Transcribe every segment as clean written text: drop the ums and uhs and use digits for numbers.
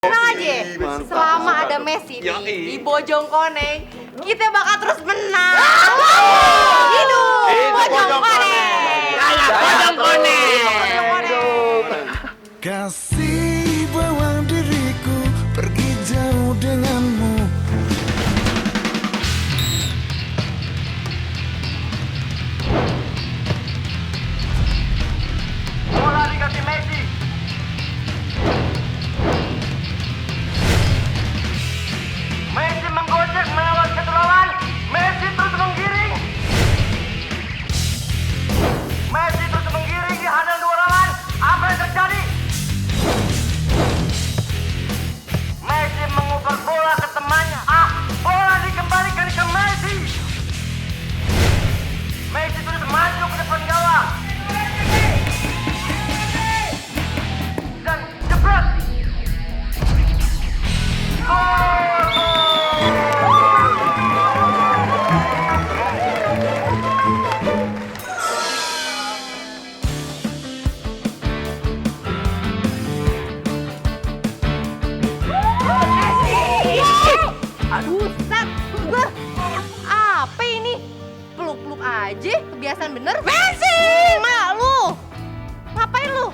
Tenang aja, selama ada Messi di Bojongkoneng, kita bakal terus menang. Hidup Bojongkoneng. Bojongkoneng. Kasih bawa diriku pergi jauh denganmu. Bola dikasih Messi. Messi menggocek melewat ke lawan. Messi terus menggiring. Messi terus menggiring di hadang dua lawan. Apa yang terjadi? Messi mengukur bola ke temannya. Bola dikembalikan ke Messi. Messi terus maju ke depan gawang. Dan jebret. Aduh, Sat. Apa ini? Peluk-peluk aja, kebiasaan bener. Messi! Mak lu! Ngapain lu?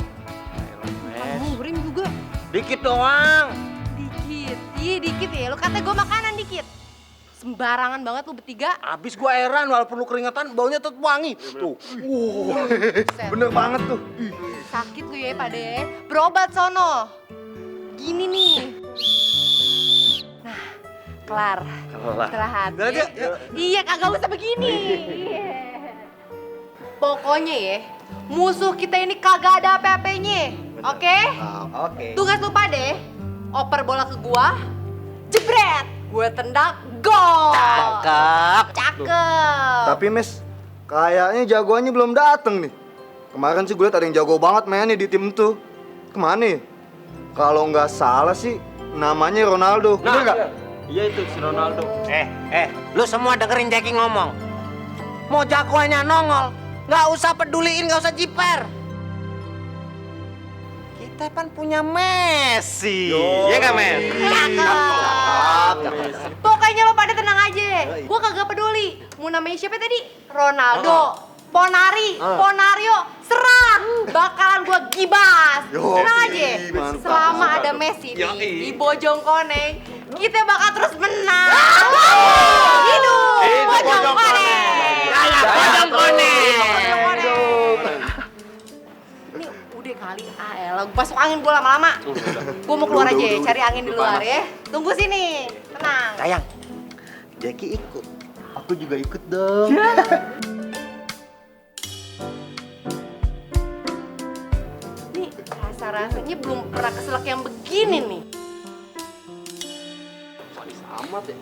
Murim juga. Dikit doang. Dikit, iya dikit ya. Lu kata gue makanan dikit. Sembarangan banget lu bertiga. Abis gua heran walaupun lu keringetan baunya tetap wangi. Tuh. Buset. Bener banget tuh. Sakit lu ya Pade. Berobat sono. Gini nih. Nah, kelar. Istirahat. Udah, Ya. yuk. Iya, kagak usah begini. Pokoknya ya, musuh kita ini kagak ada apa-apanya. Oke? Oke. Tugas lu Pade, oper bola ke gua, jebret, gue tendang, gol. Cakep. Tapi Mes, kayaknya jagoannya belum dateng nih. Kemarin sih gue liat ada yang jago banget mainnya di tim tuh. Kemana ya? Kalau nggak salah sih namanya Ronaldo. Bener nggak? Iya itu si Ronaldo. Lu semua dengerin Jackie ngomong. Mau jagoannya nongol, nggak usah peduliin, nggak usah jiper. Kita kan punya Messi. Iya nggak, Mes? Cakep. Pokoknya lo pada tenang aja. Gua kagak peduli. Mau namanya siapa tadi? Ronaldo, Ponari, Ponario, serang. Bakalan gua gibas. Tenang aja. Selama ada Messi di Bojongkoneng, kita bakal terus menang. Hidup Bojongkoneng. Ini udah kali, elah, masuk angin gua lama-lama. Gua mau keluar aja, cari angin di luar ya. Tunggu sini, tenang. Sayang, Jackie ikut. Aku juga ikut dong. Nih, rasa-rasanya belum pernah keselak yang begini nih. Amat ya?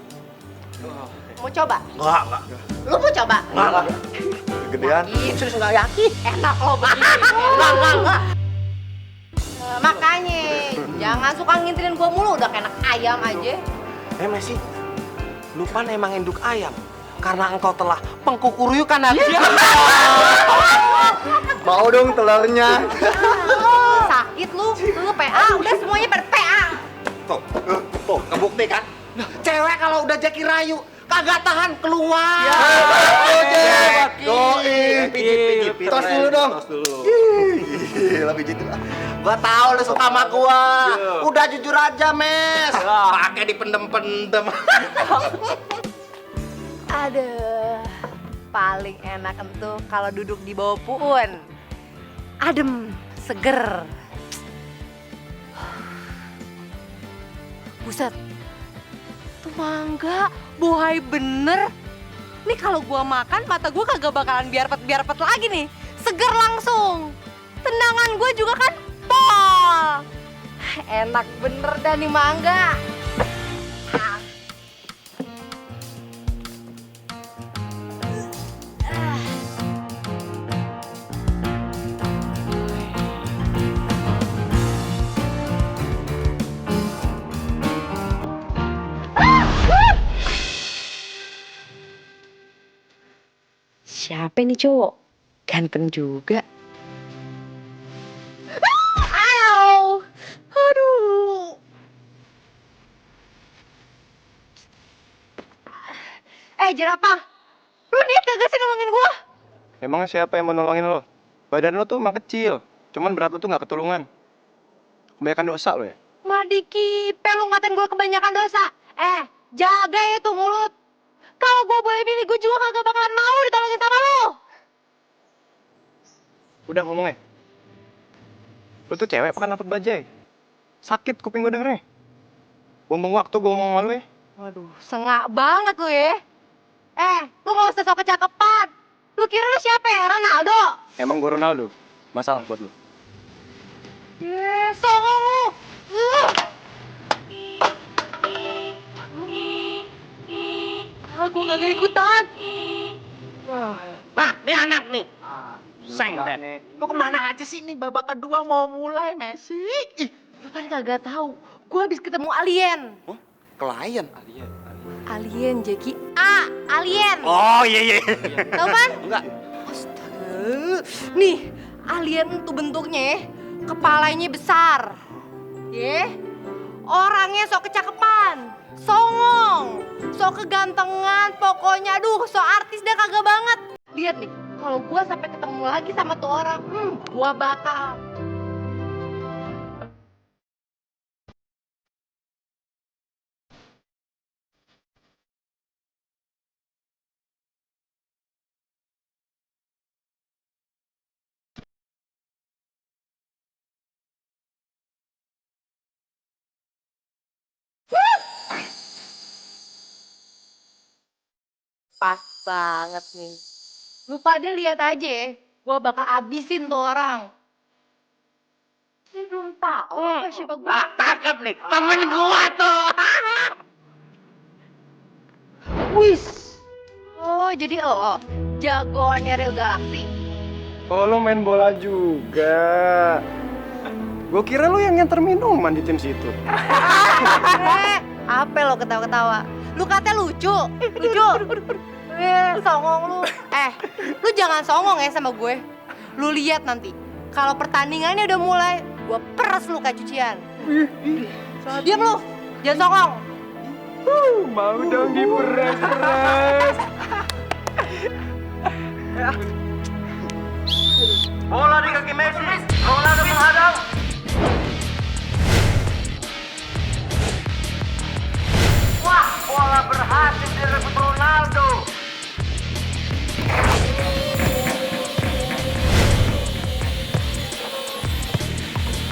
Mau coba? Enggak. Lu mau coba? Enggak. Kegedean. Serius nggak yakin? Enak lo begini. Enggak. Makanya, jangan suka ngintilin gua mulu, udah kayak anak ayam aja. Messi, lu kan emang induk ayam. Karena engkau telah pengkukuruyukan hati. Mau dong telurnya. Sakit lu PA, udah semuanya pada PA. Tuh, kebukti kan? Cewek kalau udah Jackie rayu, kagak tahan keluar. Doi. Pijit. Tos dulu dong. Gila pijit dulu. Gua tahu lu suka sama gua. Udah jujur aja, Mes. Pakai dipendem-pendem. Aduh, paling enak entuh kalau duduk di bawah puun. Adem, seger. Buset, tuh mangga, bohai bener. Nih kalau gua makan, mata gua kagak bakalan biarpet lagi nih. Seger langsung. Tendangan gua juga kan pol. Enak bener dah nih mangga. Siapa nih cowok? Ganteng juga. Aduh. Jerapah, lu niat kagak sih nolongin gua? Emangnya siapa yang mau nolongin lo? Badan lo tuh emang kecil, cuman berat lo tuh nggak ketulungan. Kebanyakan dosa lo ya? Madikipe, lu ngatain gua kebanyakan dosa. Jaga ya tuh mulut. Kalau gua boleh pilih, gua juga kagak bakalan mau ditolongin sama lu. Udah ngomongnya. Lo tuh cewek apa kan dapet bajai? Sakit kuping gue dengernya. Buang-buang waktu gue ngomong sama lo ya. Waduh, sengak banget lu ya. Lu gak usah sok kecakepan. Lu kira lu siapa ya, Ronaldo? Emang gue Ronaldo? Masalah buat lo. Songong lu. Aku kagak ikutan. Nah, nih anak nih. Sengdet. Lu kemana aja sih nih? Babak kedua mau mulai, Messi. Ih, Lu kan kagak tahu. Gua habis ketemu alien. klien. Alien, Jeki. Alien. Oh, iya. Tahu kan? Enggak. Astaga. Nih, alien itu bentuknya kepalanya besar. Orangnya sok kecakepan, songong, sok kegantengan, pokoknya aduh, sok artis dah kagak banget. Lihat nih, kalau gua sampai ketemu lagi sama tuh orang, gua bakal pas banget nih. Lu pada lihat aja ya, gua bakal abisin tuh orang. Dia belum tahu apa siapa gua. Tangkap nih, temen gua tuh. Wis. Oh, jadi jagoannya Real Galaxy. Oh lo main bola juga. Gue kira lo yang nganter minuman di tim situ. Apa lo ketawa-ketawa? Lu katanya lucu. Songong lu. Lu jangan songong ya sama gue. Lu lihat nanti, kalau pertandingannya udah mulai, gue peres lu kayak cucian. Diam lu, jangan songong. Mau dong diperes-peres. Bola di kaki Messi. Ronaldo menghadang. Wah, bola berhasil direbut Ronaldo.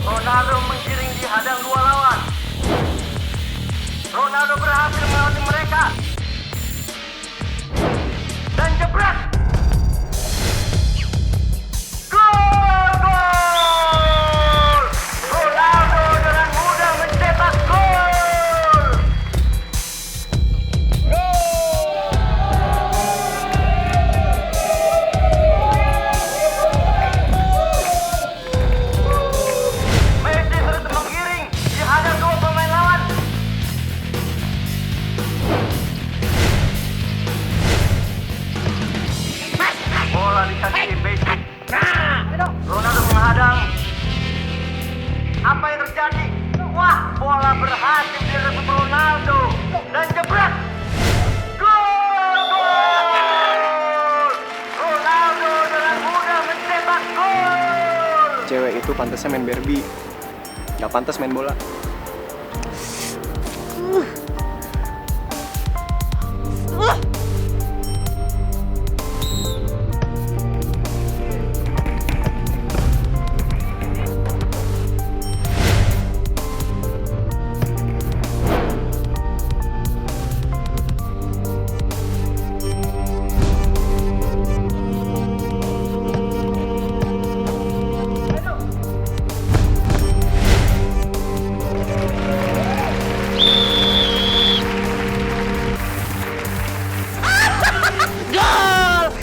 Ronaldo menggiring di hadang dua lawan. Ronaldo berhasil melewati mereka. Dan jebret. Gol! Ronaldo dengan mudah mencetak gol. Messi terus menggiring di hadang dua pemain lawan. Bola di kaki Messi. Ronaldo menghadang. Apa yang terjadi? Wah, bola berhasil direbut Ronaldo dan jebret. Gol! Ronaldo dengan mudah mencetak gol. Cewek itu pantasnya main Barbie. Gak pantas main bola. Gol!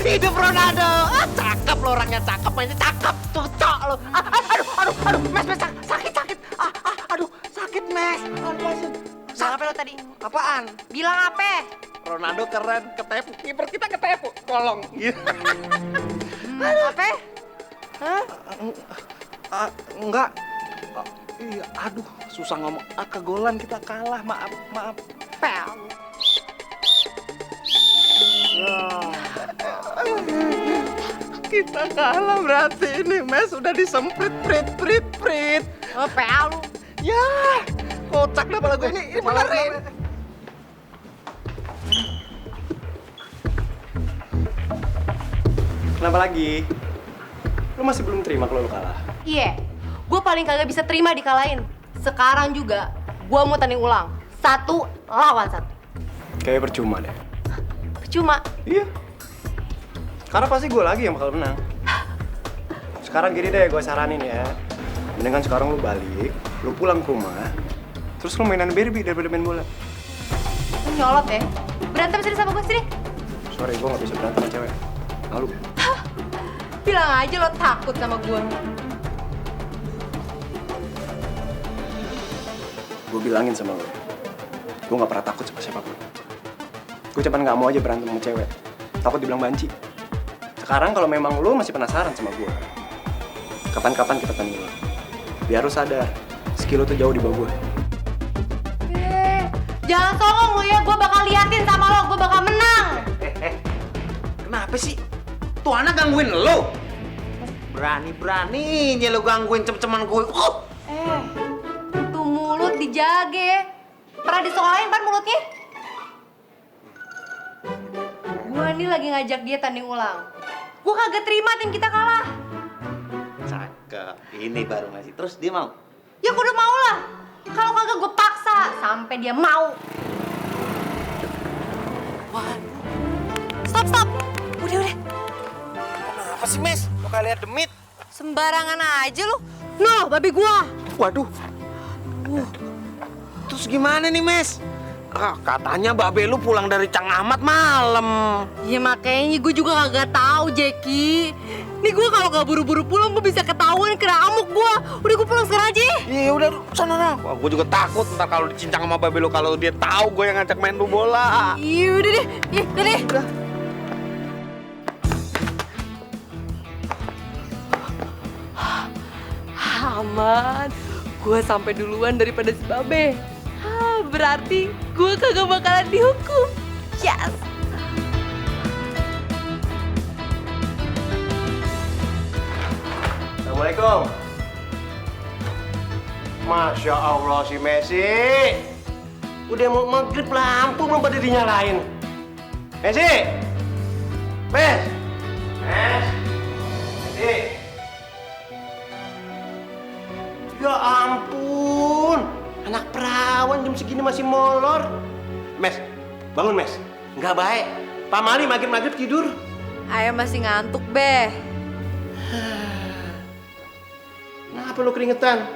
Hidup Ronaldo. Cakep lo orangnya, cakep mainnya, cakep. Cocok lo. Aduh, mes, sakit. Aduh, sakit, mes. Bilang apa lo tadi? Apaan? Bilang apa? Ronaldo keren, ketepu. Kiper kita ketepu. Kolong. Apa? Hah? Enggak. Iya, aduh, susah ngomong. Kegolan kita kalah, maaf. Pel. Kita kalah berarti ini, Mes. Udah disemprit, prit. Oh, PA lu. Ya, kocak dah pala gue ini benerin. Kenapa lagi? Lu masih belum terima kalau lu kalah? Iya, gue paling kagak bisa terima dikalahin. Sekarang juga, gue mau tanding ulang. 1 lawan 1. Kayaknya percuma deh. Cuma, Iya. Karena pasti gue lagi yang bakal menang. Sekarang gini deh, gue saranin ya. Mendingan sekarang lu balik, lu pulang ke rumah, terus lu mainan Barbie daripada main bola. lu nyolot ya. Berantem sini sama gue sini. Sorry, gue gak bisa berantem sama cewek. Malu. Bilang aja lo takut sama gue. Gue bilangin sama lo, gue gak pernah takut sama siapapun. Gue cuman gak mau aja berantem sama cewek. Takut dibilang banci. Sekarang kalau memang lo masih penasaran sama gue, kapan-kapan kita tanding ulang. Biar lo sadar, skill lo tuh jauh di bawah gue. Jangan songong lu ya, gue bakal liatin sama lo, gue bakal menang. Kenapa sih? Tuh anak gangguin lo. Berani-beraninya lo gangguin cem-ceman gue. Tuh mulut dijaga. Pernah disokolain pan mulutnya? Gue nih lagi ngajak dia tanding ulang. Gue kagak terima tim kita kalah. Cakep. Ini baru masih. Terus dia mau? Ya gue udah mau lah. Kalau kagak gue paksa sampai dia mau. Waduh. Stop. Udah. Apa sih, Mes? Lo kayak liat demit. Sembarangan aja lu. Noh, babi gua. Waduh. Terus gimana nih, Mes? Katanya babe lu pulang dari Cang Ahmad malam. Ya makanya gue juga kagak tahu, Jeki. Nih gue kalau gak buru-buru pulang gue bisa ketahuan kena amuk gue. Udah gue pulang sekarang aja. Iya udah sana nah. Wah, gue juga takut ntar kalau dicincang sama babe lu kalau dia tahu gue yang ngajak main lu bola. Iya udah deh. Udah. Aman. Gue sampai duluan daripada si babe. Berarti gue kagak bakalan dihukum. Yes. Assalamualaikum. Masya Allah si Messi. Udah mau maghrib lampu belum pada dinyalain. Messi. Messi. Ya ampun. Anak perawan jam segini masih molor. Mes, bangun Mes. Nggak baik. Pak Mali maghrib tidur. Ayah masih ngantuk, Be. Kenapa lu keringetan?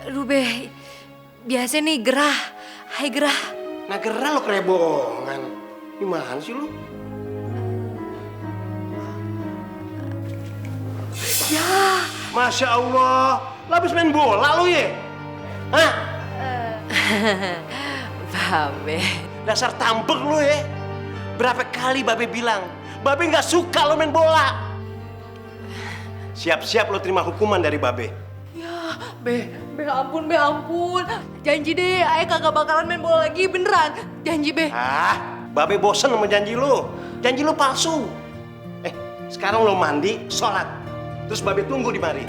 Aduh, Be. Biasa nih gerah. Hai gerah. Nah gerah lu kelebongan. Gimana sih lu? Ya. Masya Allah. Lu habis main bola lu ya? Hah? Babe. Dasar tambek lu ya. Berapa kali Babe bilang, Babe nggak suka lo main bola. Siap-siap lo terima hukuman dari Babe. Ya, Be ampun. Janji deh, ayah kagak bakalan main bola lagi beneran. Janji, Be. Babe bosen sama janji lo. Janji lo palsu. Sekarang lo mandi, sholat. Terus Babe tunggu di mari.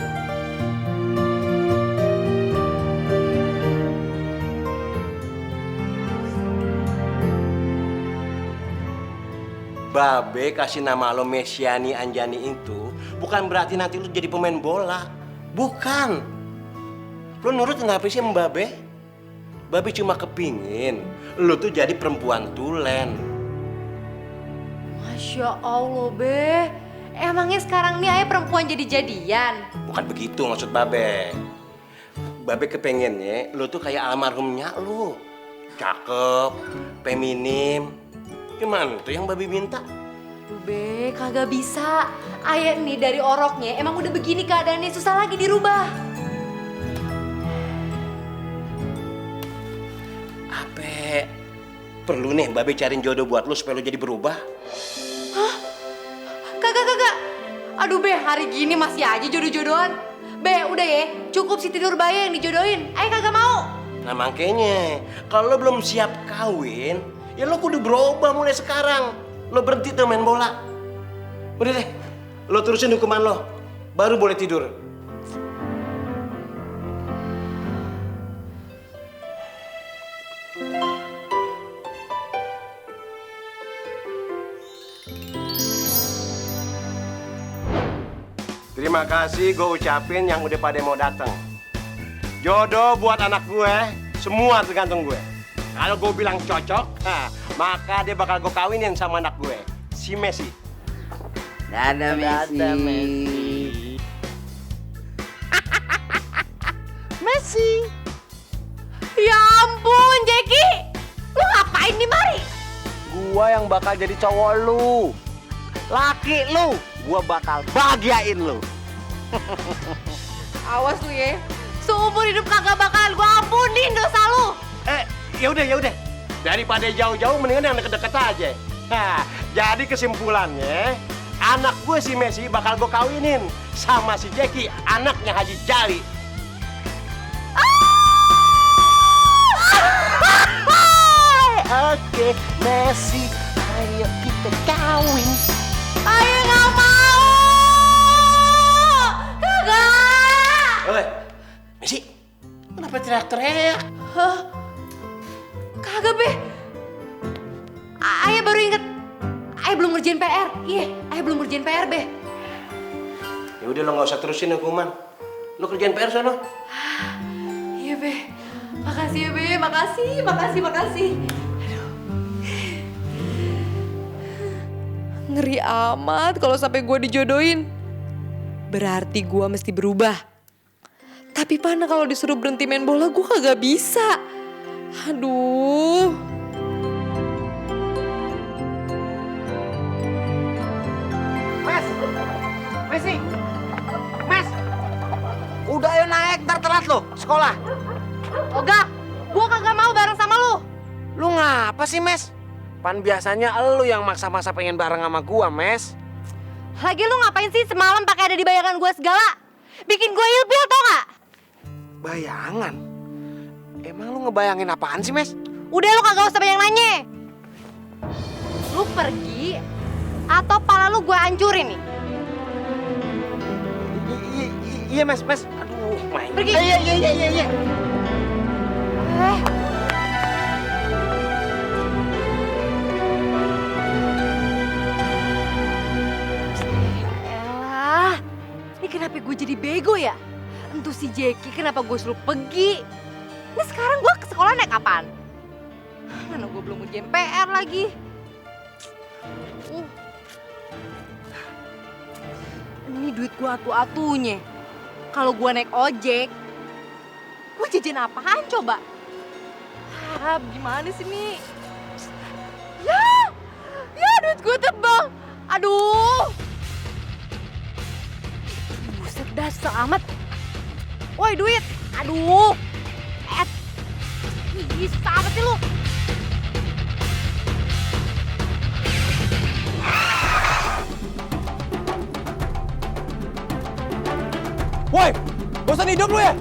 Babe kasih nama lo Mesiani Anjani itu bukan berarti nanti lo jadi pemain bola. Bukan. Lo nurut nggak sih sama Babe? Babe cuma kepingin lo tuh jadi perempuan tulen. Masya Allah, Be. Emangnya sekarang nih ayah perempuan jadi-jadian? Bukan begitu maksud Babe. Babe kepengennya lo tuh kayak almarhumnya lo. Cakep, feminim. Gimana tuh yang Babe minta? Duh, Be, kagak bisa. Ayah nih dari oroknya emang udah begini keadaannya, susah lagi dirubah. Apa perlu nih Babe cariin jodoh buat lo supaya lo jadi berubah? Hah? Kagak. Aduh, Be, hari gini masih aja jodoh-jodohan. Be, udah ya, cukup Siti Nurbaya yang dijodohin. Ayah kagak mau. Nah makanya, kalau lo belum siap kawin, ya lo kudu berubah mulai sekarang. Lo berhenti tuh main bola. Udah deh, lo terusin hukuman lo, baru boleh tidur. Terima kasih gue ucapin yang udah pada mau datang. Jodoh buat anak gue, semua tergantung gue. Kalau gue bilang cocok, maka dia bakal gue kawinin sama anak gue, si Messi. Dadah Messi. Messi. Ya ampun, Jeki. Lu ngapain di mari? Gua yang bakal jadi cowok lu. Laki lu, gua bakal bahagiain lu. Awas lu ya. Seumur hidup kagak bakalan gua ampunin dosa lu. Ya udah. Daripada jauh-jauh mendingan yang deket-deket aja. Nah, jadi kesimpulannya, anak gue si Messi bakal gue kawinin sama si Jeki, anaknya Haji Jali. Oke, Messi, ayo kita kawin. Ayo nggak mau. Kagak. Oi, Messi, kenapa teriak-teriak? Hah? Kagak, Be. Ayah baru inget. Ayah belum ngerjain PR. Iya, ayah belum ngerjain PR, Be. Ya udah lo nggak usah terusin hukuman. Lo kerjain PR sono. Iya, Be. Makasih ya, Be. Makasih. Aduh. Ngeri amat kalau sampai gue dijodohin. Berarti gue mesti berubah. Tapi mana kalau disuruh berhenti main bola, gue kagak bisa. Aduh. Messi, Mes, udah ayo naik, ntar telat lo sekolah. Ogah, gue kagak mau bareng sama lu. Lu ngapa sih, Mes? Pan biasanya lu yang maksa-maksa pengen bareng sama gua, Mes. Lagi lu ngapain sih semalam pakai ada di bayangan gue segala? Bikin gue ilfil tau gak? Bayangan? Emang lu ngebayangin apaan sih, Mes? Udah lu kagak usah banyak nanya. Lu pergi atau pala lu gue hancurin nih? Iya, Mes. Aduh, main. Pergi. Iya. Elah, ini kenapa gue jadi bego ya? Entuh si Jeki kenapa gue suruh pergi? Ini sekarang gue ke sekolah naik kapan? Mana gue belum ngerjain PR lagi. Ini duit gue atu-atunya. Kalau gue naik ojek, gue jajan apaan coba? Gimana sih, Mi? Ya duit gue tebang. Aduh. Buset dah, susah amat. Woi, duit. Aduh. Ih, susah amat sih lu. Woi, bosan hidup lu ya?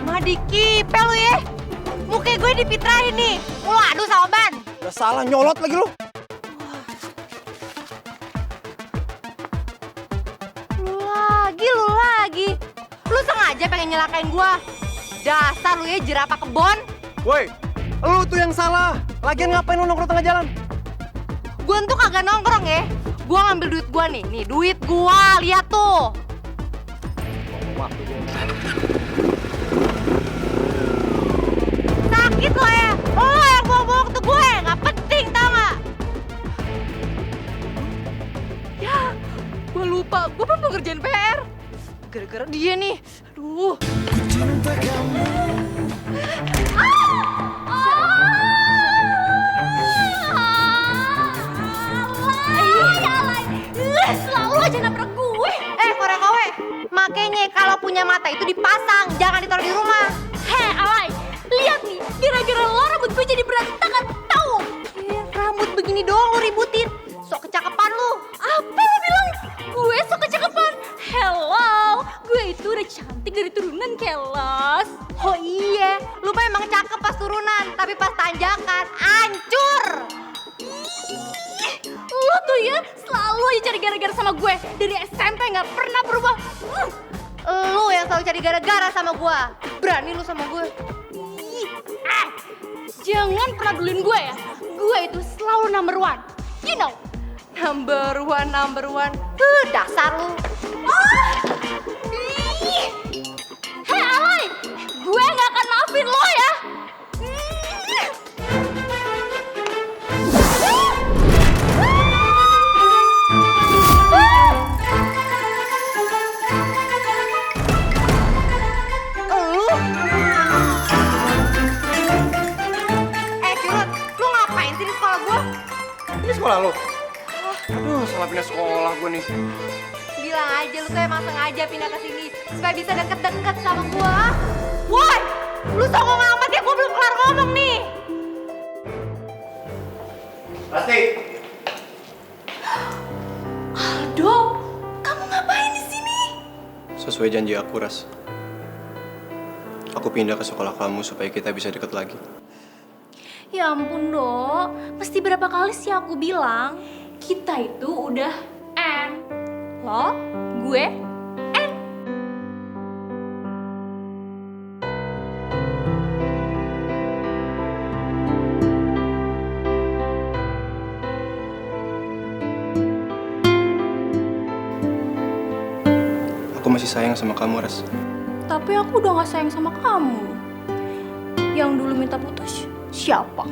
Madikipe lu ya. Muka gue dipitrahin nih. Lu adu sama ban. Udah salah nyolot lagi lu. Lu lagi. Lu sengaja pengen nyelakain gua. Dasar lu ya jerapah kebon. Woi, lu tuh yang salah. Lagian ngapain lu nongkrong tengah jalan? Gua tuh kagak nongkrong ya. Gua ngambil duit gua nih. Nih duit gua, lihat tuh. Sakit lo ya. Oh, yang bawa-bawa ke gue. Nggak penting, tau nggak? Ya, gue lupa. Gue belum ngerjain PR. Gara-gara dia nih. Aduh. Cinta kamu Selalu aja nabrak gue. Kowe. Makanya kalau punya mata itu dipasang, jangan ditaruh di rumah. Alay. Lihat nih, gara-gara lo rambut gue jadi berantakan, tahu? Rambut begini doang lo ributin. Sok kecakapan lu. Apa lo bilang? Gue sok kecakapan? Hello, gue itu udah mana cantik dari turunan kelas. Oh iya, lu mah emang cakep pas turunan, tapi pas tanjakan hancur. Lo tuh ya selalu aja cari gara-gara sama gue. Dari SMP nggak pernah berubah. Lu yang selalu cari gara-gara sama gua. Berani lu sama gue. Jangan pernah duluin gue ya. Gue itu selalu number one. You know. Number one. Dasar lu. Hei alay, gue nggak akan maafin lo ya. Curut, lu ngapain sih di sekolah gua? Ini sekolah lo? Aduh, salah pindah sekolah gue nih. Bilang aja lu tuh emang sengaja pindah ke sini supaya bisa deket-deket sama gua. Woi, lu songong amat ya, gua belum kelar ngomong nih. Pasti. Aldo, kamu ngapain di sini? Sesuai janji aku, Ras. Aku pindah ke sekolah kamu supaya kita bisa deket lagi. Ya ampun, Dok. Mesti berapa kali sih aku bilang kita itu udah N. Lo, gue, N. Aku masih sayang sama kamu, Ras. Tapi aku udah gak sayang sama kamu. Yang dulu minta putus, siapa?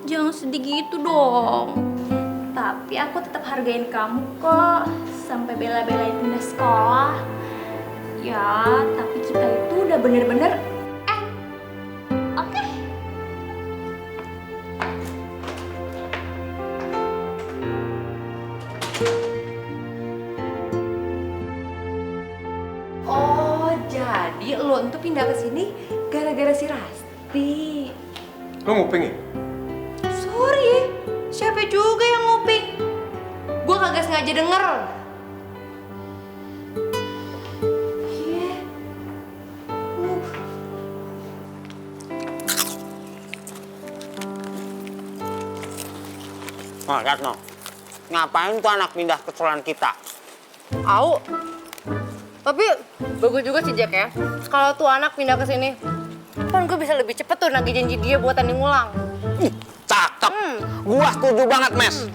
Jangan sedih gitu dong. Tapi aku tetap hargain kamu kok. Sampai bela-belain pindah sekolah. Ya, tapi kita itu udah bener-bener oke? Oh, jadi lo untuk pindah ke sini gara-gara si Rasti. Lo nguping ya? Sorry, siapa juga yang nguping? Gua kagak sengaja denger. Iya. Oh, lihat no. Ngapain tuh anak pindah ke sekolahan kita? Au. Tapi bagus juga sih Jack ya. Kalau tuh anak pindah ke sini, kan gue bisa lebih cepet tuh nagih janji dia buat tanding ulang. Cakep. Gua setuju banget, Mes.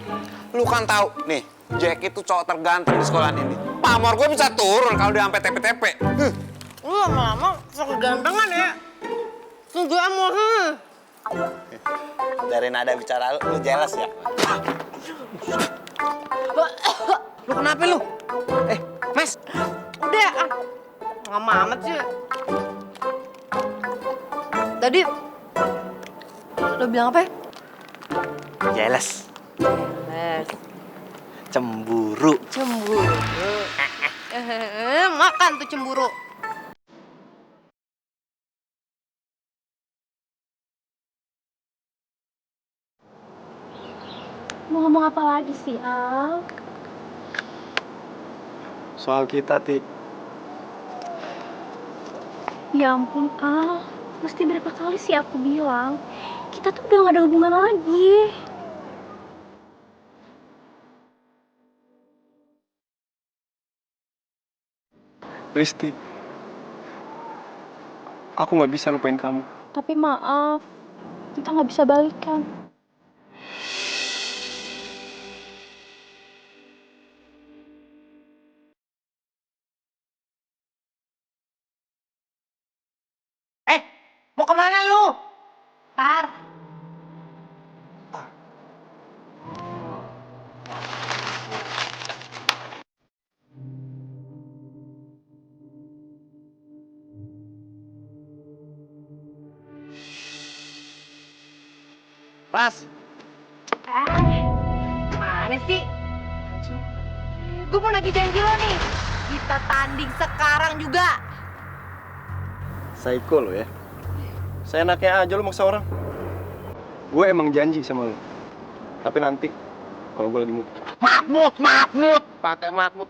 Lu kan tahu nih, Jack itu cowok terganteng di sekolahan ini. Pamor gue bisa turun kalau dia sampai TP-TP. Lu lama-lama sok gantengan ya. Tunggu emosi. Dari nada bicara lu jealous ya? Lu kenapa lu? Mes. Udah, lama amat sih. Tadi lo bilang apa ya? Jealous. Jelas. Cemburu. Cemburu. Makan tuh cemburu. Mau ngomong apa lagi sih, Al? Soal kita, Ti. Ya ampun, Al. Mesti berapa kali sih aku bilang, kita tuh udah gak ada hubungan lagi. Risti. Aku nggak bisa lupain kamu. Tapi maaf, kita gak bisa balikan. Mau kemana lu? Tar. Ras. Mana sih? Gue mau nagih janji lo nih. Kita tanding sekarang juga. Psycho lo ya. Seenaknya aja lo maksa orang. Gue emang janji sama lo. Tapi nanti kalau gue lagi mood. Mahmud. Pakai Mahmud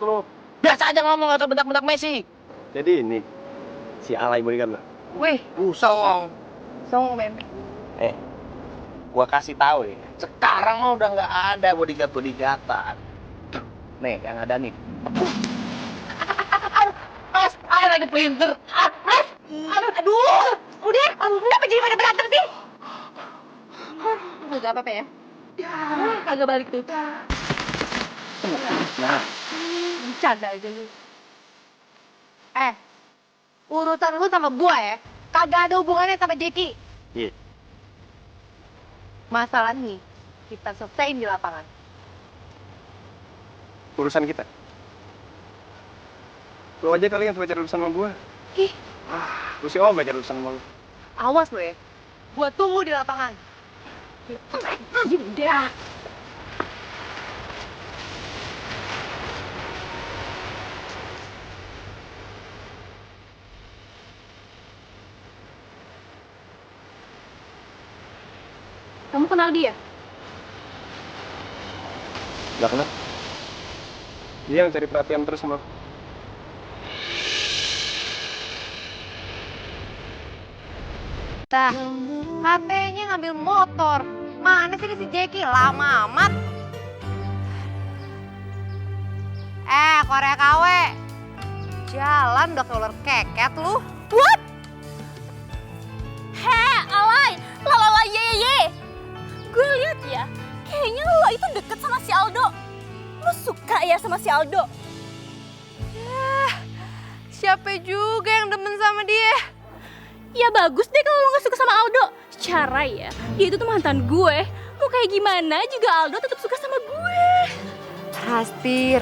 lu. Biasa aja ngomong atau bentak-bentak Messi. Jadi ini si alay bodyguard lo. Wih, song. Song men. Gua kasih tahu ya. Sekarang mah udah nggak ada bodyguard-bodyguardan. Nih, yang ada nih. Mas, ayo lagi printer. Aduh, udah, kenapa jadi pada berantem sih? Gak apa-apa ya? Kagak balik tuh. Nah, Bercanda aja lu. Urusan lu sama gua ya, kagak ada hubungannya sama Jeki. Iya. Masalah nih, kita selesaiin di lapangan. Urusan kita. Lu aja kali yang pacar urusan sama gua. Ih, Lu si Om pacar urusan sama lu. awas lu ya. Gua tunggu di lapangan. Udah. Kamu kenal dia? Gak kenal. Dia yang cari perhatian terus sama aku. Katanya ngambil motor. Mana sih si Jeki? Lama amat. Korea KW. Jalan udah keluar keket lu. What? Alay, lalala ye. Gue lihat ya, kayaknya lo itu deket sama si Aldo. Lo suka ya sama si Aldo? Siapa juga yang demen sama dia? Ya bagus deh kalau lo gak suka sama Aldo. Secara ya, dia itu tuh mantan gue. Mau kayak gimana juga Aldo tetap suka sama gue. Rasti.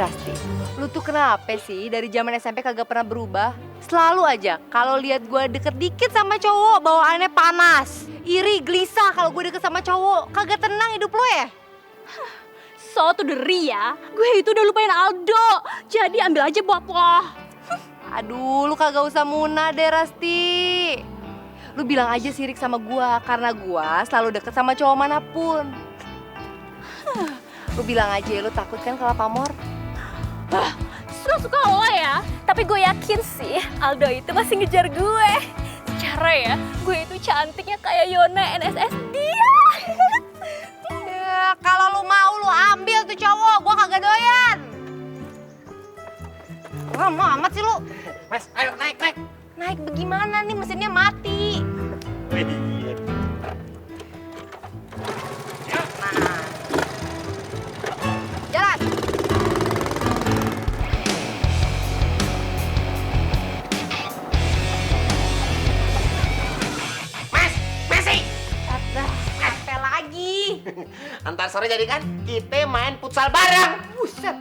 Lu tuh kenapa sih dari zaman SMP kagak pernah berubah? Selalu aja kalau lihat gue deket dikit sama cowok bawaannya panas. Iri, gelisah kalau gue deket sama cowok. Kagak tenang hidup lo ya? So to the ya, gue itu udah lupain Aldo. Jadi ambil aja buah. Aduh, lu kagak usah muna deh, Rasti. Lu bilang aja sirik sama gua, karena gua selalu deket sama cowok manapun. Lu bilang aja, lu takut kan kalau pamor? Suka-suka lo ya. Tapi gue yakin sih Aldo itu masih ngejar gue. Secara ya, gue itu cantiknya kayak Yona NSSD. Ya, kalau lu mau lu ambil tuh cowok, gua kagak doyan. Lama amat sih lu. Mas, ayo naik. Naik bagaimana nih, mesinnya mati. Nah. Jalan. Messi. Apa lagi? Antar sore jadi kan kita main futsal bareng. Buset.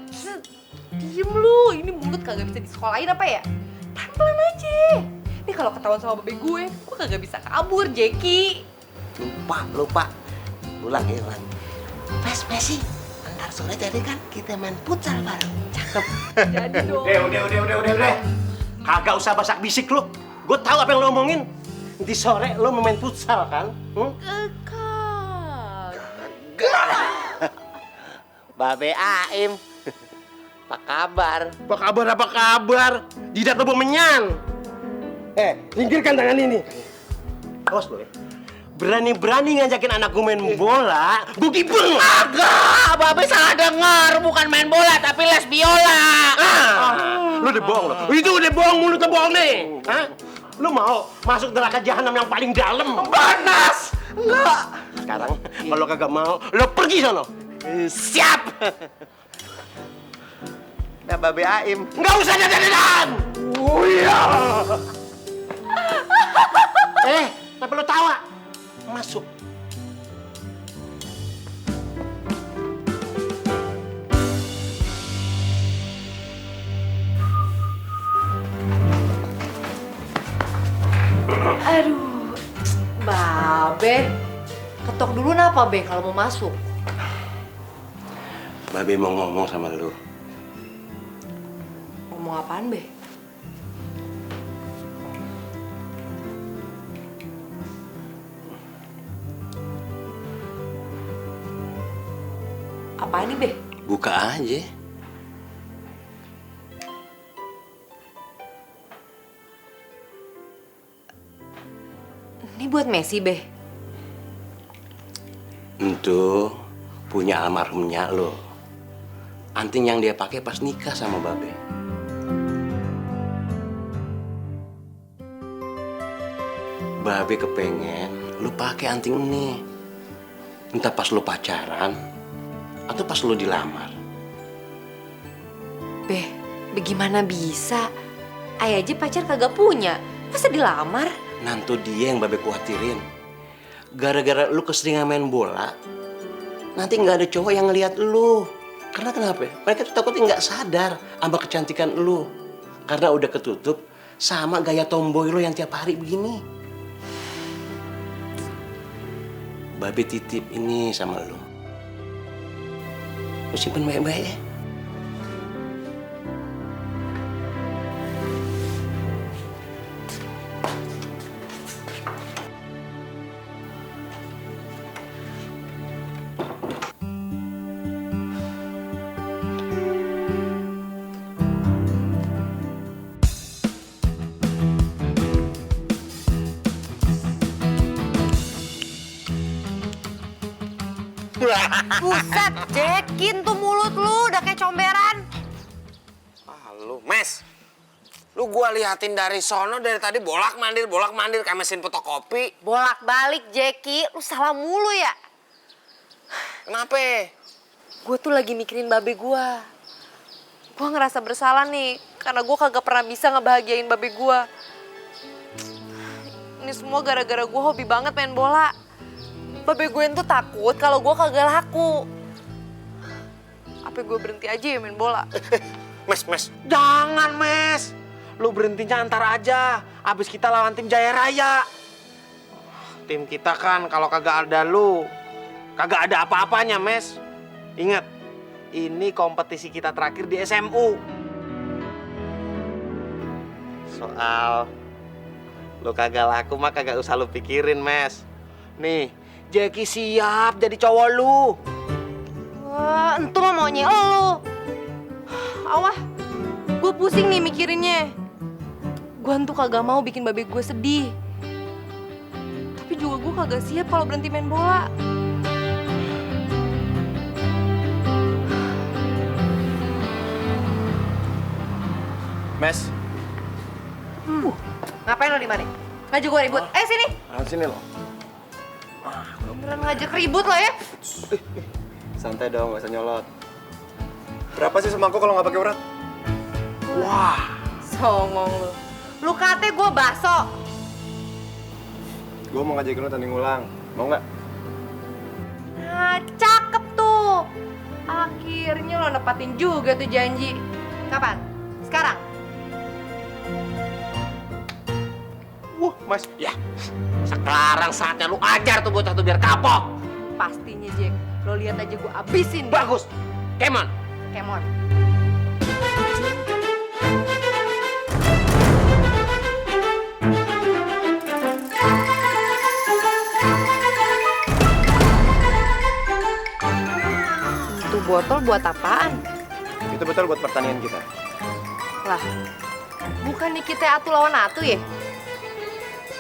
Diem lu, ini mulut kagak bisa disekolahin apa ya? Pelan-pelan aja. Nih kalau ketahuan sama babe gue kagak bisa kabur, Jeki. Lupa. Ulang. Messi. Antar sore jadi kan kita main futsal bareng. Cakep. Jadi dong. Udah. Kagak usah basak bisik lu. Gue tahu apa yang lo omongin. Nanti sore lo mau main futsal kan? Babe Aim. Apa kabar? Jidat lo menyan. Singkirkan tangan ini. Awas lo ya. Berani-berani ngajakin anak gue main bola, gue gibeng. Agak, Babe salah dengar, bukan main bola tapi les biola. Lu udah bohong lo. Itu udah bohong, mulutnya bohong nih. Hah? Lu mau masuk neraka jahanam yang paling dalam? Panas. Enggak. Sekarang kalau kagak mau, lo pergi sono. Siap. Ya Babe Aim. Nggak usah dadan. Oh iya. Kenapa lo tawa? Masuk. Aduh, Babe. Ketok dulu napa, Be, kalau mau masuk? Babe mau ngomong sama lo. Ngomong apaan, Be? apaan nih, Be? Buka aja. Ini buat Messi, Be. Itu punya almarhumnya lo. Anting yang dia pakai pas nikah sama Babe. Babe kepengen lu pakai anting ini. Entah pas lu pacaran atau pas lu dilamar. Be, bagaimana bisa? Ayah aja pacar kagak punya. Masa dilamar? Nanti dia yang Babe khawatirin. Gara-gara lu keseringan main bola, nanti nggak ada cowok yang ngeliat lu. Karena kenapa? Mereka tuh takutnya nggak sadar sama kecantikan lu. Karena udah ketutup sama gaya tomboy lu yang tiap hari begini. Babe titip ini sama lu. Lu simpen baik-baik ya. Buset, Jekin tuh mulut lu udah kayak comberan. Ah, lu, Mes. Lu gua liatin dari sono dari tadi bolak-mandir kayak mesin fotokopi. Bolak-balik, Jeki. Lu salah mulu ya? Kenapa? Gue tuh lagi mikirin babe gue. Gue ngerasa bersalah nih, karena gue kagak pernah bisa ngebahagiain babe gue. Ini semua gara-gara gue hobi banget main bola. Babe gue tuh takut kalau gue kagak laku. Apa gue berhenti aja ya main bola? Mes. Jangan, Mes. Lu berhentinya antar aja. Abis kita lawan tim Jaya Raya. Tim kita kan kalau kagak ada lu, kagak ada apa-apanya, Mes. Ingat, ini kompetisi kita terakhir di SMU. Soal lu kagak laku mah kagak usah lu pikirin, Mes. Nih, Jeki siap jadi cowok lu. Wah, entu mah maunya elu. Awah, gue pusing nih mikirinnya. Gue tuh kagak mau bikin babe gue sedih. Tapi juga gue kagak siap kalau berhenti main bola. Mes. Ngapain lo di mana? Ngajak gue ribut. Sini. Sini lo. Beneran ngajak ribut lo ya? Santai dong, gak usah nyolot. Berapa sih semangkuk kalau nggak pakai urat? Wah, songong lu. Lu kate gue baso. Gue mau ngajakin lo tanding ulang. Mau nggak? Nah, cakep tuh. Akhirnya lo nepatin juga tuh janji. Kapan? Sekarang? Mas, ya. Sekarang saatnya lu ajar tuh bocah tuh biar kapok. Pastinya, Jack. Lo lihat aja gue abisin. Bagus. Come on. Come on. Itu botol buat apaan? Itu betul buat pertandingan kita. Lah, bukannya kita atu lawan atu ya?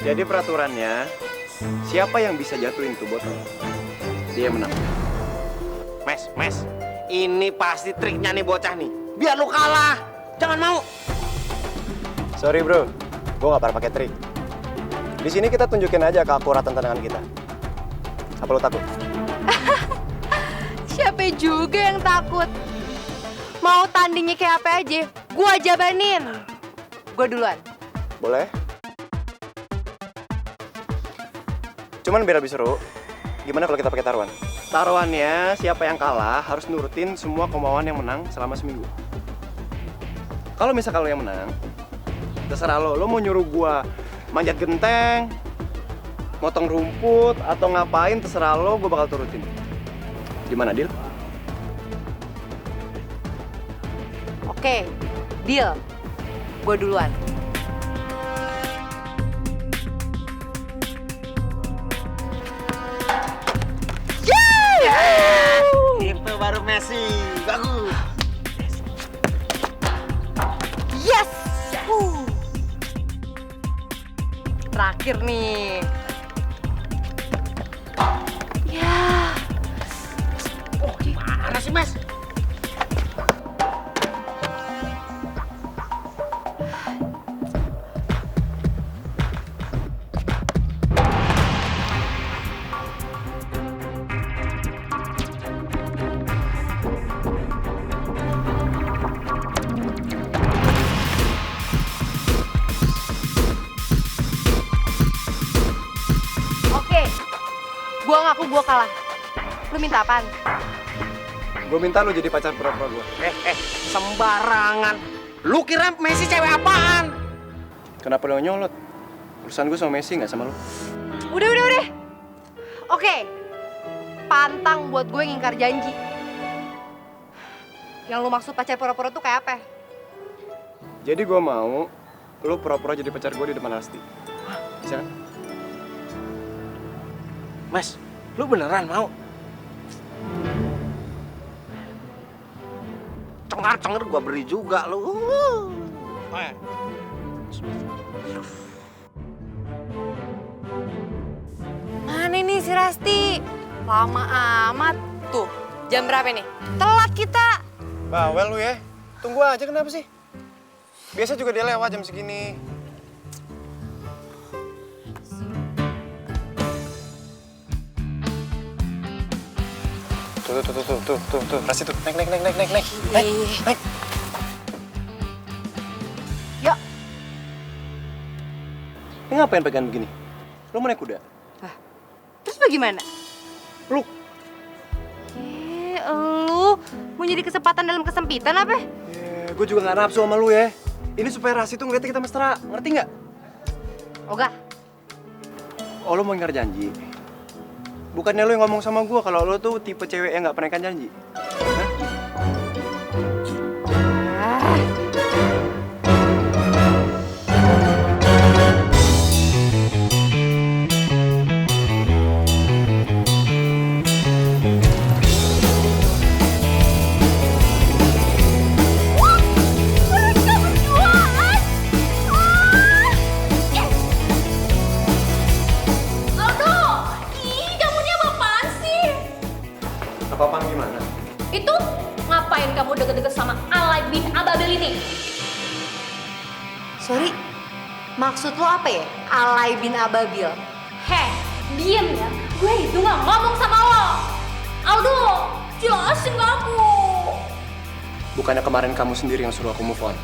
Jadi peraturannya, siapa yang bisa jatuhin tuh botol, dia menang. Mes. Ini pasti triknya nih bocah nih. Biar lu kalah. Jangan mau. Sorry bro, gue nggak pernah pakai trik. Di sini kita tunjukin aja keakuratan tendangan kita. Apa lo takut? Siapa juga yang takut? Mau tandingnya kayak apa aja, gua jabanin. Gua duluan. Boleh? Cuman biar lebih seru, gimana kalau kita pakai taruhan? Taruhannya siapa yang kalah harus nurutin semua kemauan yang menang selama seminggu. Kalau misalkan lo yang menang, terserah lo mau nyuruh gua manjat genteng, motong rumput, atau ngapain terserah lo, gua bakal turutin. Gimana, deal? Oke, deal. Gua duluan. Itu baru untuk Messi. Bagus. Yes! Terakhir nih. Ya. Oh, gimana sih, Mes? Oke. Gua ngaku gua kalah. Lu minta apaan? Gue minta lu jadi pacar pura-pura gue. Sembarangan. Lu kira Messi cewek apaan? Kenapa lu nyolot? Urusan gue sama Messi nggak sama lu. Udah. Oke. Pantang buat gue ngingkar janji. Yang lu maksud pacar pura-pura tuh kayak apa? Jadi gue mau lu pura-pura jadi pacar gue di depan Rasti. Bisa kan? Mes, lu beneran mau? Cengar-cengar gua beri juga lu. Mana nih si Rasti? Lama amat. Tuh, jam berapa nih? Telat kita. Bawel lu ya. Tunggu aja kenapa sih? Biasa juga dia lewat jam segini. Tuh. Rasti tuh. Naik. Yuk. Ini ngapain pegang begini? Lu mau naik kuda? Terus bagaimana? Peluk. Lu mau jadi kesempatan dalam kesempitan apa? Gue juga gak nafsu sama lu ya. Ini supaya Rasti tuh ngeliatnya kita mesra. Ngerti nggak? Oga. Oh, lu mau ingkar janji? Bukannya lu yang ngomong sama gue kalau lu tuh tipe cewek yang gak pernah ingkar janji? Hah? Apa-apaan gimana? Itu ngapain kamu deket-deket sama Alay bin Ababil ini? Sorry, maksud lo apa ya? Alay bin Ababil. Heh, diem ya. Gue itu gak ngomong sama lo. Aldo, jelasin kamu. Bukannya kemarin kamu sendiri yang suruh aku move on?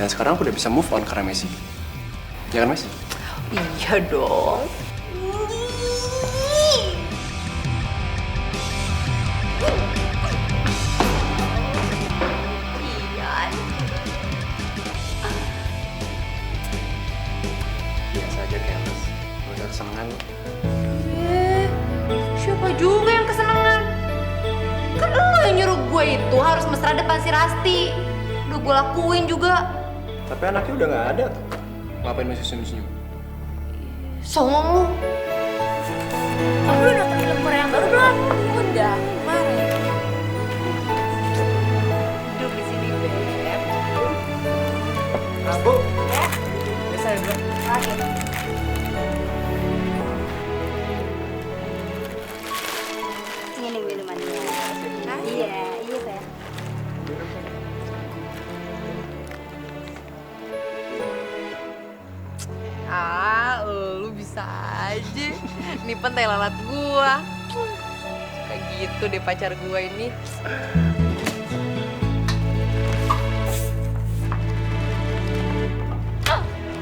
Dan sekarang aku udah bisa move on karena Messi. Ya kan, Mes? Iya dong. Biasa aja keles. Udah kesenangan. Siapa juga yang kesenangan? Kan lo yang nyuruh gue itu harus mesra depan si Rasti. Udah gue lakuin juga. Tapi anaknya udah gak ada. Ngapain masih senyum-senyum? Songong lu. Kamu udah nonton film Korea yang baru belum? Udah, kemarin. Duduk di sini, Beb. Bu. Biasa ya, Bro. Ini minumannya. Iya sayang. Lu bisa aja. Nipen tai lalat gua. Kayak gitu deh pacar gua ini.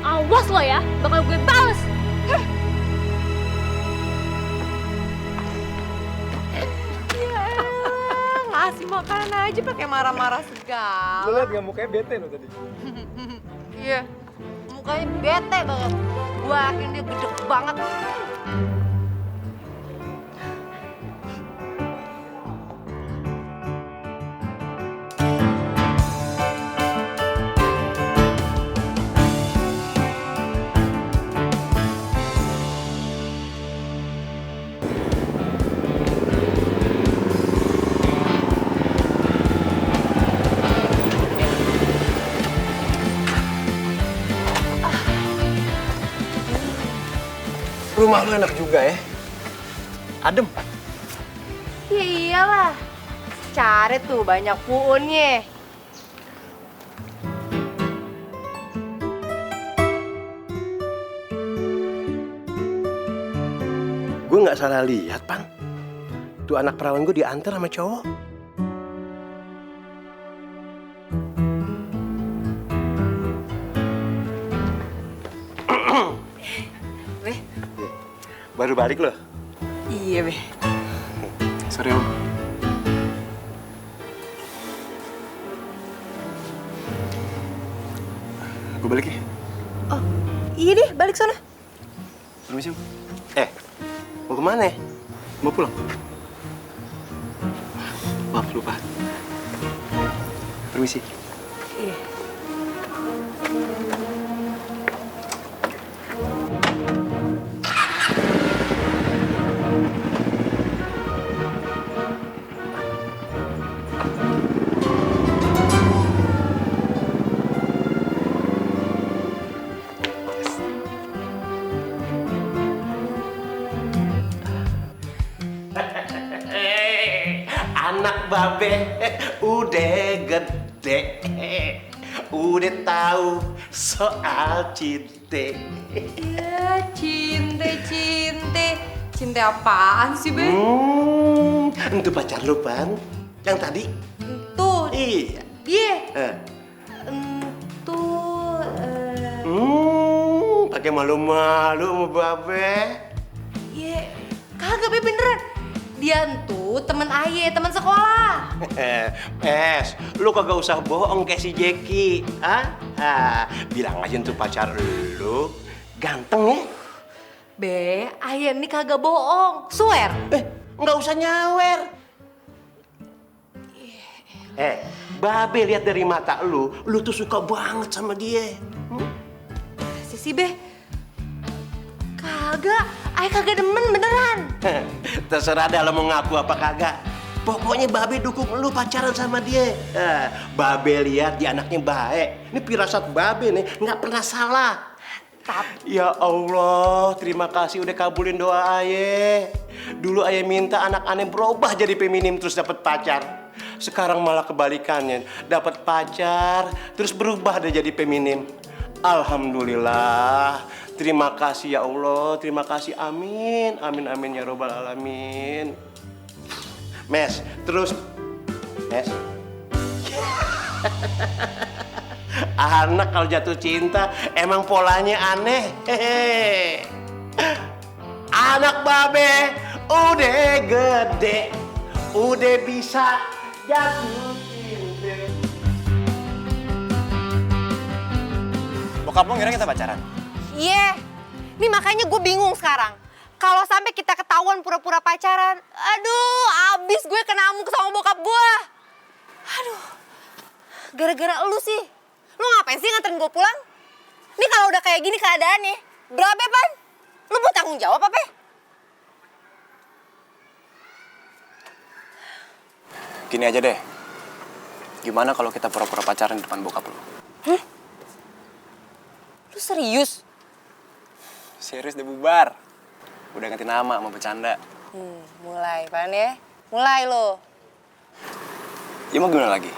Awas lo ya, bakal gue bales. Ngasih makanan aja pakai marah-marah segala. Lu liat gak mukanya bete lo tadi? Iya. Mukanya bete banget. Gua yakin dia gede banget. Rumah lu enak juga ya. Adem. Ya iyalah. Cari tuh banyak puunnya. Gue nggak salah lihat, Pan. Tuh anak perawan gue diantar sama cowok. Be. Baru balik loh. Iya, Be. Sorry, Om. Gue balik ya. Iya deh, balik sana. Permisi, Om. Mau kemana? Mau pulang? Maaf, lupa. Permisi. Iya. Anak babe udah gede, udah tahu soal cinta. Ya, cinta apaan sih, Be? Itu pacar lu, Pan. Yang tadi? Tuh, Iya. dia. Eh. Tuh, Pakai malu-malu sama babe. iya. Kagak, Be, beneran. Dia tuh temen Aye, temen sekolah. Lu kagak usah bohong kayak si Jeki. Bilang aja tuh pacar lu ganteng ya. Be, Aye ini kagak bohong. Swear. Nggak usah nyawer. Babe lihat dari mata lu tuh suka banget sama dia. Sisi, Be. Kagak, Aye kagak demen beneran. Terserah dah lo mau ngaku apa kagak. Pokoknya Babe dukung lu pacaran sama dia. Babe lihat dia anaknya baik. Ini firasat Babe nih nggak pernah salah. Ya Allah, terima kasih udah kabulin doa Aye. Dulu Aye minta anak Ane berubah jadi feminim terus dapat pacar. Sekarang malah kebalikannya, dapat pacar terus berubah deh jadi feminim. Alhamdulillah. Terima kasih ya Allah, terima kasih, amin, amin, amin ya robbal alamin. Mes, terus, Mes. Anak kalau jatuh cinta emang polanya aneh. Hehehe. Anak babe udah gede, udah bisa jatuh cinta. Bokap lo ngira kita pacaran? Iya. Nih makanya gue bingung sekarang. Kalau sampai kita ketahuan pura-pura pacaran, aduh, abis gue kena amuk sama bokap gue. Aduh, gara-gara elu sih. Lu ngapain sih nganterin gue pulang? Nih kalau udah kayak gini keadaannya, berapa, Pan? Lu mau tanggung jawab apa? Gini aja deh. Gimana kalau kita pura-pura pacaran di depan bokap lo? Lu serius? Serius deh, bubar. Udah ganti nama sama bercanda. Mulai, Pan ya. Mulai lo. Ya mau gimana lagi?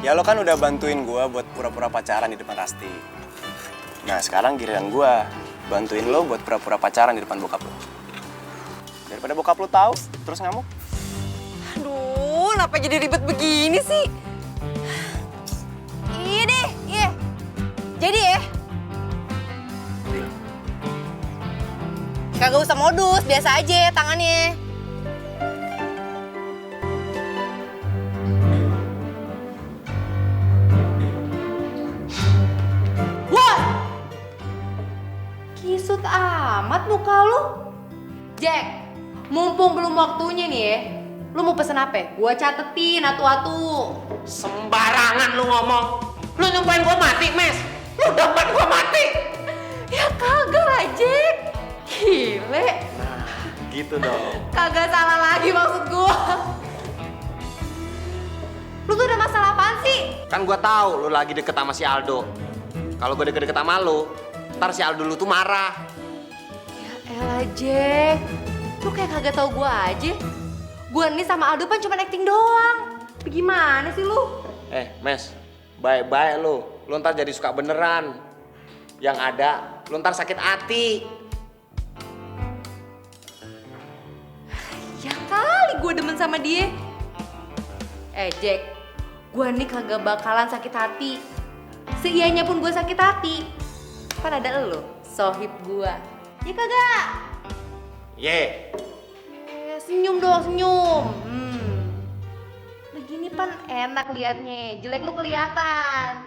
Ya lo kan udah bantuin gua buat pura-pura pacaran di depan Rasti. Nah sekarang giliran gua bantuin lo buat pura-pura pacaran di depan bokap lo. Daripada bokap lo tahu terus ngamuk. Aduh, kenapa jadi ribet begini sih? Iya deh, iya. Jadi ya. Kagak usah modus, biasa aja tangannya. Wah! Kisut amat muka lu. Jack, mumpung belum waktunya nih ya. Lu mau pesen apa? Gua catetin atu-atu. Sembarangan lu ngomong. Lu nyumpahin gua mati, Mes. Lu dapat gua mati. Ya kagak lah, Jack. Gile. Nah, gitu dong. Kagak salah lagi maksud gua. Lu tuh ada masalah apaan sih? Kan gua tahu lu lagi deket sama si Aldo. Kalau gua deket-deket sama lu, ntar si Aldo lu tuh marah. Ya elah Jack, lu kayak kagak tau gua aja. Gua nih sama Aldo kan cuma acting doang. Gimana sih lu? Mes, baik-baik lu. Lu ntar jadi suka beneran. Yang ada, lu ntar sakit hati. Ya kali gue demen sama dia. Jack, gue nih kagak bakalan sakit hati. Seianya pun gue sakit hati. Kan ada elo, sohib gue. Ya kagak? Senyum dong, senyum. Begini pan enak liatnya, jelek lu kelihatan.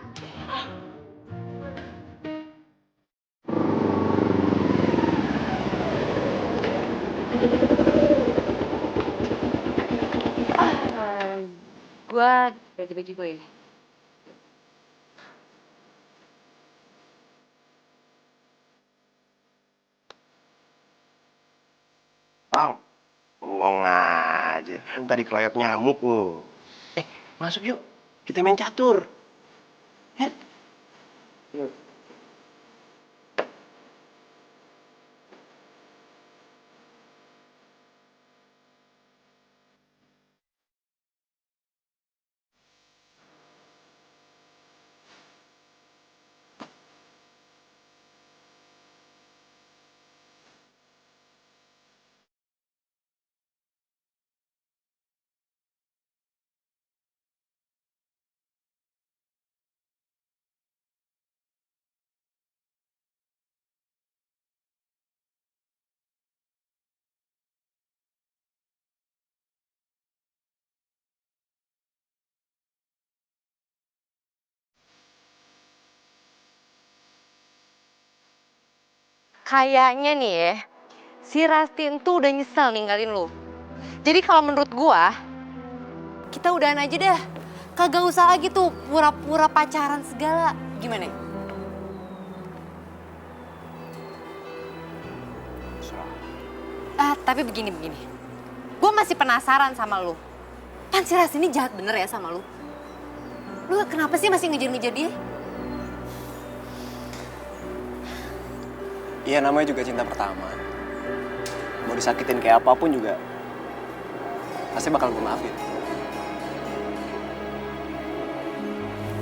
Gua ganti baju gue ya. Ngomong aja. Tadi kelayat nyamuk lu. Masuk yuk, kita main catur. Kayaknya nih ya, si Rastin tuh udah nyesel ninggalin lu. Jadi kalau menurut gua, kita udahan aja dah. Kagak usah lagi tuh pura-pura pacaran segala. Gimana? Tapi begini. Gua masih penasaran sama lu. Kan si Rastin ini jahat bener ya sama lu? Lu kenapa sih masih ngejar-ngejar dia? Iya, namanya juga cinta pertama. Mau disakitin kayak apapun juga, pasti bakal gue maafin.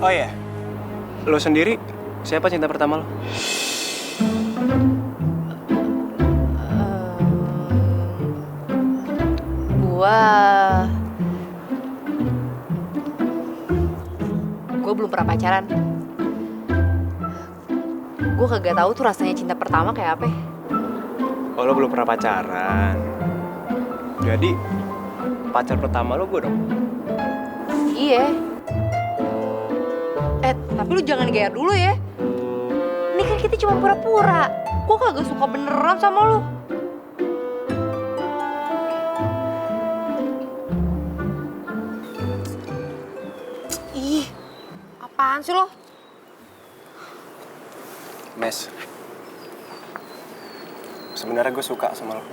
Oh iya, lo sendiri siapa cinta pertama lo? Gue belum pernah pacaran. Gue kagak tahu tuh rasanya cinta pertama kayak apa. Oh, lo belum pernah pacaran. Jadi pacar pertama lo gue dong? Iya. Tapi lu jangan gaya dulu ya. Ini kan kita cuma pura-pura. Gue kagak suka beneran sama lu. Ih, apaan sih lo? Mes, sebenarnya gue suka sama lo.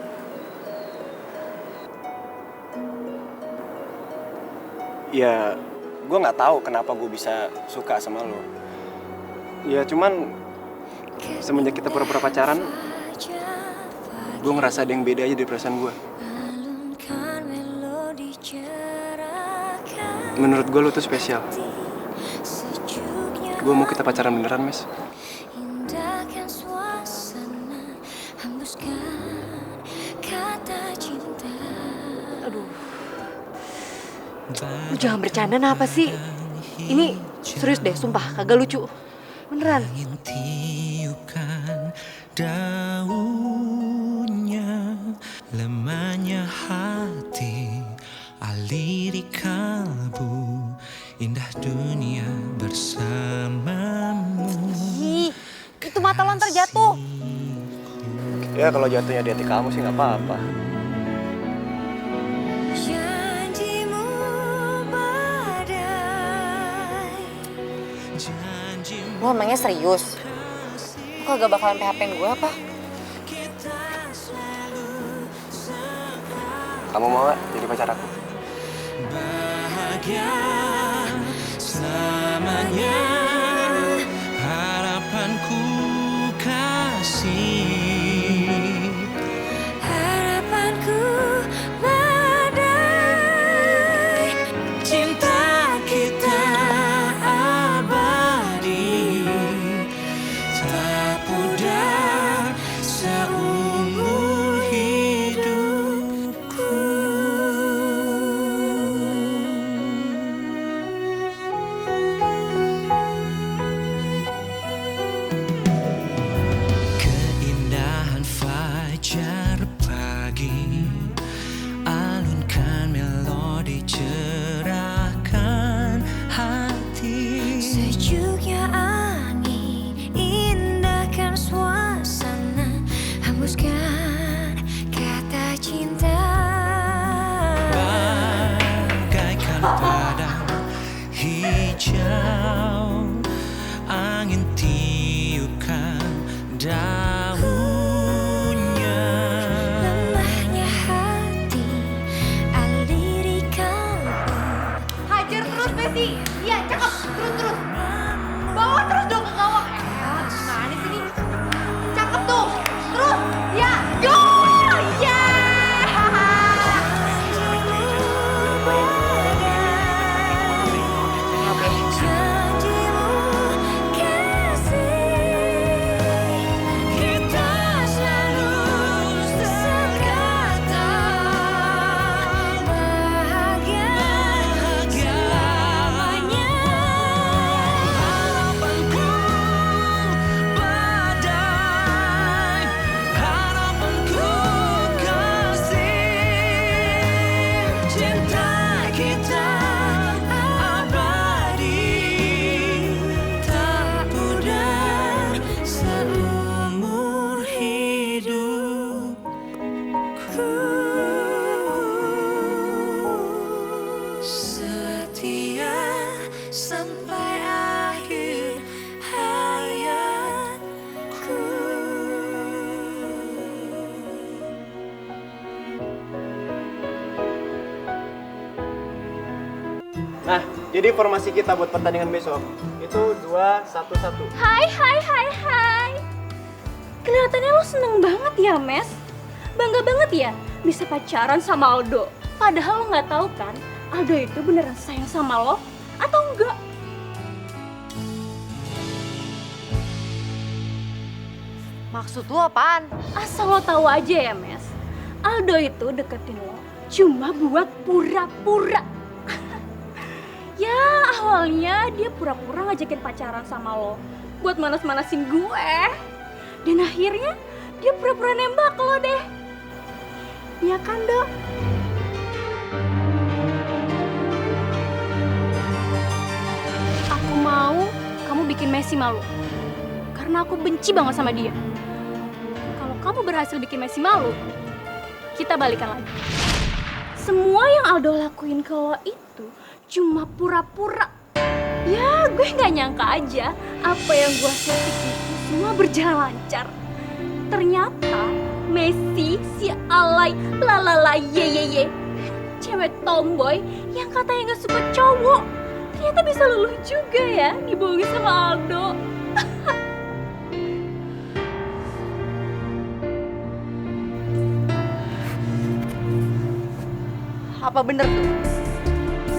Ya, gue nggak tahu kenapa gue bisa suka sama lo. Ya cuman semenjak kita pura-pura pacaran, gue ngerasa ada yang beda aja dari perasaan gue. Menurut gue lo tuh spesial. Gue mau kita pacaran beneran, Mes. Aduh. Lu jangan bercanda apa sih? Ini serius deh, sumpah kagak lucu. Beneran. tiupkan daunnya, lemahnya hati, aliri kalbu, indah dunia bersamamu. Ih, itu mata lo ntar jatuh. Ya kalau jatuhnya di hati kamu sih nggak apa-apa. Janjimu badai, janjimu Lo emangnya serius? Lo kagak bakalan PHP-in gue apa? Kamu mau nggak jadi pacar aku? bahagia selamanya. Harapanku kasih, harapanku badai. Cinta kita abadi, tak pudar seumur hidupku. Keindahan fajar pagi, alunkan melodi, cerahkan hati. Sejuknya angin, indahkan suasana, hembuskan kata cinta. Bagaikan padang hijau, angin tiupkan daunnya. Lemahnya hati, aliri kalbu. Hajar terus Messi. Iya, cakep. Terus. Bawa terus dong ke gawang. Gimana sih ini? Cakep tuh. Terus. Ya. Yo. Ya. Janjimu kasih, kita selalu sekata. Bahagia selamanya. Harapanku badai, harapanku kasih. Cinta kita abadi, tak pudar seumur hidupku. Setia sampai akhir hayatku. Nah, jadi formasi kita buat pertandingan besok itu 2-1-1. Hai. Kelihatannya lo seneng banget ya, Mes. Bangga banget ya bisa pacaran sama Aldo. Padahal lo nggak tahu kan, Aldo itu beneran sayang sama lo atau enggak? Maksud lu apaan? Asal lo tahu aja ya, Mes. Aldo itu deketin lo cuma buat pura-pura. Ya, awalnya dia pura-pura ngajakin pacaran sama lo buat manas-manasin gue. Dan akhirnya dia pura-pura nembak lo deh. Iya kan, Dok? Aku mau kamu bikin Messi malu. Karena aku benci banget sama dia. Kalau kamu berhasil bikin Messi malu, kita balikan lagi. Semua yang Aldo lakuin ke lo itu cuma pura-pura. Ya, gue nggak nyangka aja apa yang gue setting itu semua berjalan lancar. Ternyata Messi si alay lalala ye cewek tomboy yang katanya nggak suka cowok, ternyata bisa luluh juga ya dibohongin sama Aldo. Apa bener tuh?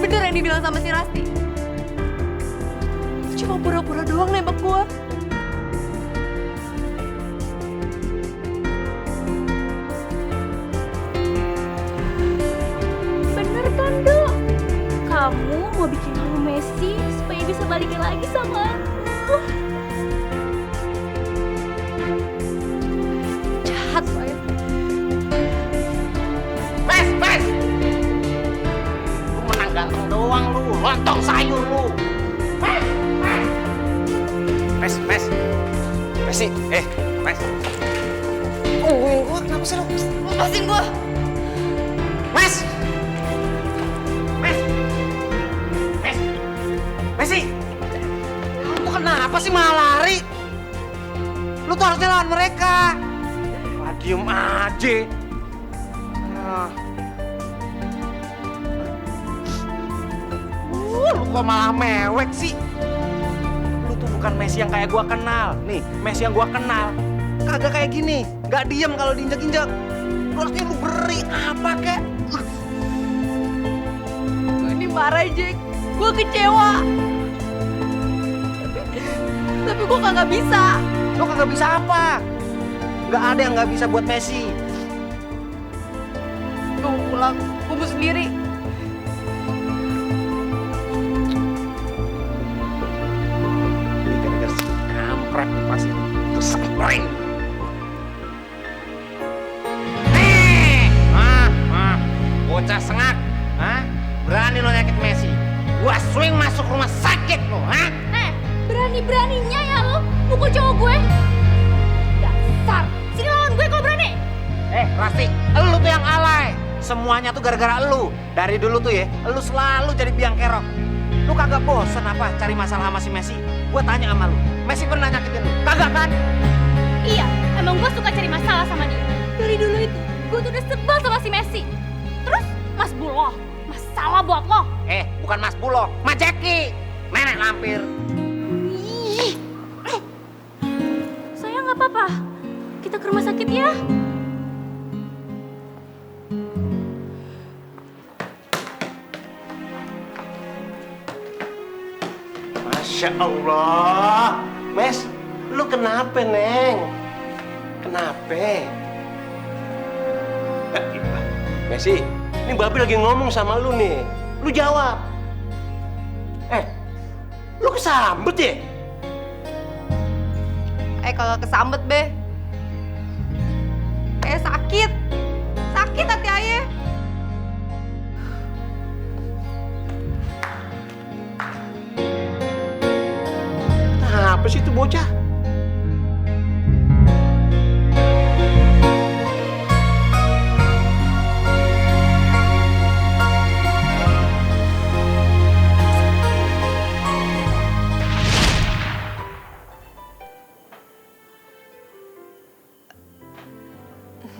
Bener yang dibilang sama si Rasti? Cuma pura-pura doang nembak gua. Bener kan, Dok? Kamu mau bikin malu Messi supaya bisa balikin lagi sama aku. Jahat lo ya. Mes! Lu menang ganteng doang lu, lontong sayur lu. Mes! Messi, Mes. Tungguin gua, kenapa sih lu? Lepasin gua. Mes! Messi! Lu kenapa sih malah lari? Lu tuh harusnya lawan mereka. Wah, diem aja. Lu kok malah mewek sih? Lu tuh bukan Messi yang kayak gua kenal. Nih, Messi yang gua kenal kagak kayak gini. Gak diem kalau diinjek-injek. Lu harusnya lu beri apa kek? Gue ini marah, Jack. Gue kecewa. Tapi gue kagak bisa. Lu kagak bisa apa? Gak ada yang gak bisa buat Messi. Gue mau pulang. Gue mau sendiri. Ini gara-gara si kampret nih pasti. Terus sakit poin. Bocah sengak, berani lo nyakit Messi? Gua swing masuk rumah sakit lo, Berani-beraninya ya lo mukul cowok gue. Dasar, sini lawan gue kalau berani. Rasti, lu tuh yang alay. Semuanya tuh gara-gara lu. Dari dulu tuh ya, lu selalu jadi biang kerok. Lu kagak bosen apa cari masalah sama si Messi? Gua tanya sama lu, Messi pernah nyakitin lu? Kagak kan? Iya, emang gue suka cari masalah sama dia. Dari dulu itu, gue tuh udah sebel sama si Messi. Terus, Mas Bulo, masalah buat lo. Bukan Mas Bulo, Mas Jeki. Nenek lampir. Ih. Sayang nggak apa-apa, kita ke rumah sakit ya. Masya Allah. Mes, lu kenapa, Neng? Kenapa? Messi, ini Babi lagi ngomong sama lu nih. Lu jawab. Lu kesambet ya? Kagak kesambet, Be. Sakit. Sakit hati ayah. Apa sih itu bocah?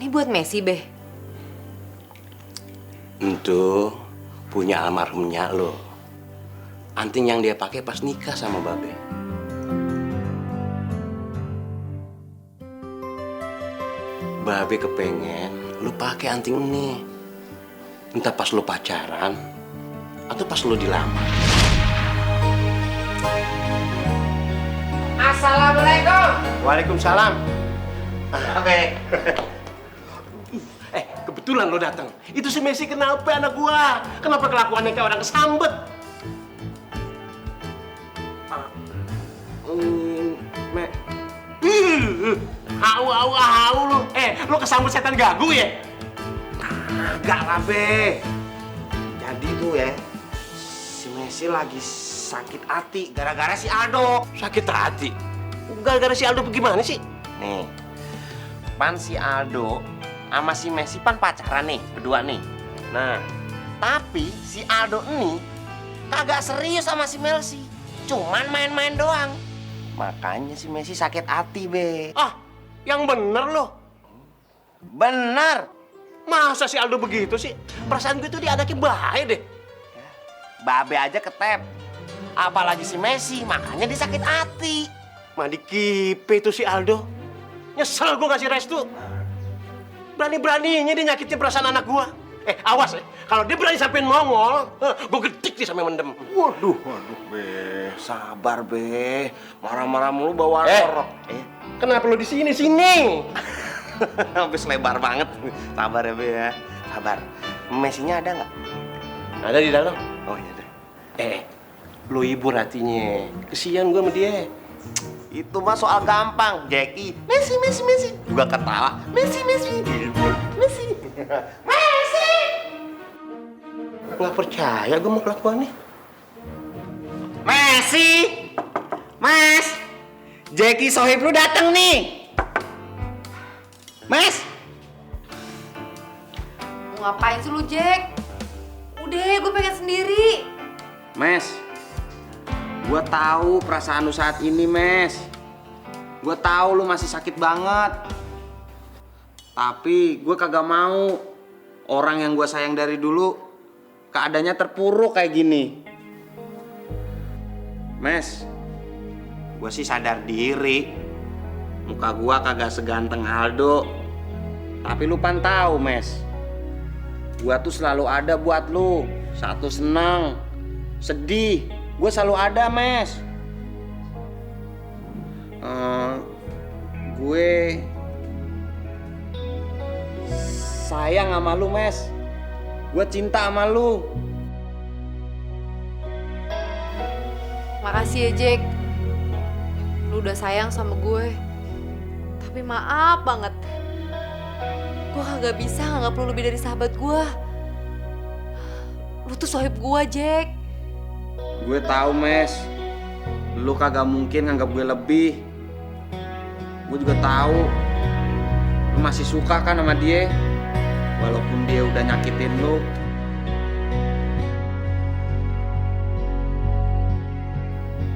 Ini buat Messi, Be. Itu punya almarhumnya lo. Anting yang dia pakai pas nikah sama Babe. Babe kepengen lu pakai anting ini. Entah pas lu pacaran atau pas lu dilamar. Assalamualaikum. Waalaikumsalam. Oke. Kebetulan lo datang. Itu si Messi kenapa anak gua? Kenapa kelakuannya kayak orang kesambet? Hau lu. Lu kesambet setan gagu ya? Kagak lah, Be. Jadi tuh ya, si Messi lagi sakit hati gara-gara si Aldo. Sakit hati? Gara-gara si Aldo gimana sih? Nih, pan si Aldo sama si Messi pan pacaran nih, berdua nih. Nah, tapi si Aldo ini kagak serius sama si Messi. Cuman main-main doang. Makanya si Messi sakit hati, Be. Yang bener lo. Bener. Masa si Aldo begitu sih? Perasaan gue tuh dia anaknya bahaya deh. Babe aja ketep. Apalagi si Messi, makanya dia sakit hati. Mandi kipe tuh si Aldo. Nyesel gue kasih restu. Berani-beraninya dia nyakitin perasaan anak gue. Awas ya. Kalau dia berani sampein nongol, gue gedik dia sampai mendem. Waduh, Be. Sabar, Be. Marah-marah mulu bawa orok. Kenapa lo di sini? Habis lebar banget. Sabar ya, Be ya. Sabar. Messinya ada nggak? Ada di dalam. Oh iya deh. Lo hibur hatinya. Kesian gue sama dia. Itu mah soal gampang, Jeki. Messi. Juga ketawa. Messi. Nggak percaya gue mau kelakuannya. Messi! Mas! Jeki Sohib lu datang nih! Mas! Mau ngapain sih lu, Jack? Udah, gue pengen sendiri. Mes, gua tahu perasaan lu saat ini, Mes. Gua tahu lu masih sakit banget. Tapi gua kagak mau orang yang gua sayang dari dulu keadaannya terpuruk kayak gini. Mes, gue sih sadar diri. Muka gue kagak seganteng Aldo. Tapi lu pan tahu, Mes. Gue tuh selalu ada buat lu. Satu senang, sedih, gue selalu ada, Mes. Gue sayang sama lu, Mes. Gue cinta sama lu. Makasih ya, Jack. Lu udah sayang sama gue. Tapi maaf banget. Gue kagak bisa nganggap lu lebih dari sahabat gue. Lu tuh sohib gue, Jack. Gue tahu, Mes. Lu kagak mungkin nganggap gue lebih. Gue juga tahu. Lu masih suka kan sama dia? Walaupun dia udah nyakitin lu.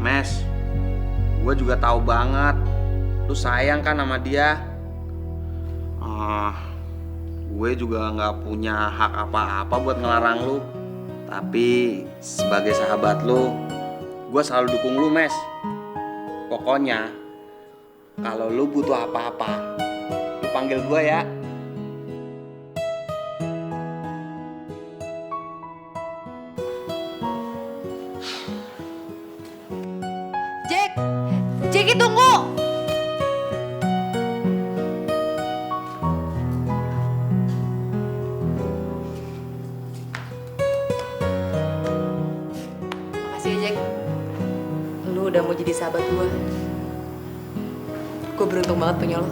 Mes, gue juga tahu banget. Lu sayang kan sama dia? Gue juga nggak punya hak apa-apa buat ngelarang lu. Tapi sebagai sahabat lu, gue selalu dukung lu, Mes. Pokoknya, kalau lu butuh apa-apa, lu panggil gue ya. Jack! Jacky, tunggu! Makasih ya, Jack. Lu udah mau jadi sahabat gue. Gue beruntung banget punya lo.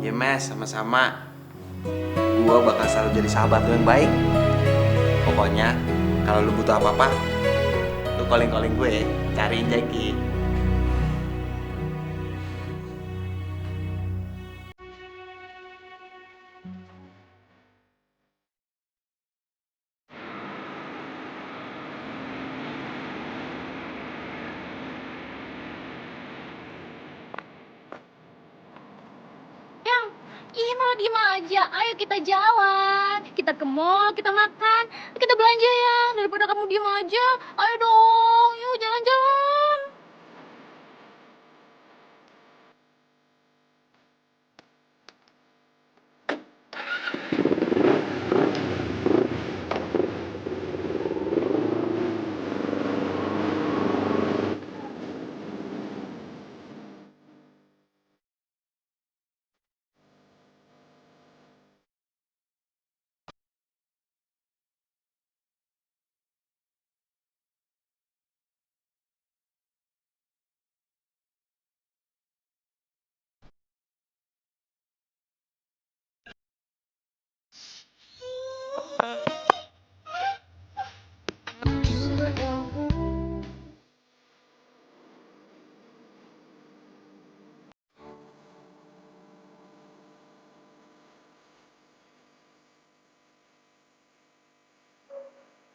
Ya, Mes, sama-sama. Gue bakal selalu jadi sahabat lu yang baik. Pokoknya, kalau lu butuh apa-apa, lu calling-calling gue, cariin Jackie. Yang, ih malah diem aja. Ayo kita jalan. Kita ke mall, kita makan, kita belanja ya. Daripada kamu diem aja. Ayo dong, yuk jalan-jalan.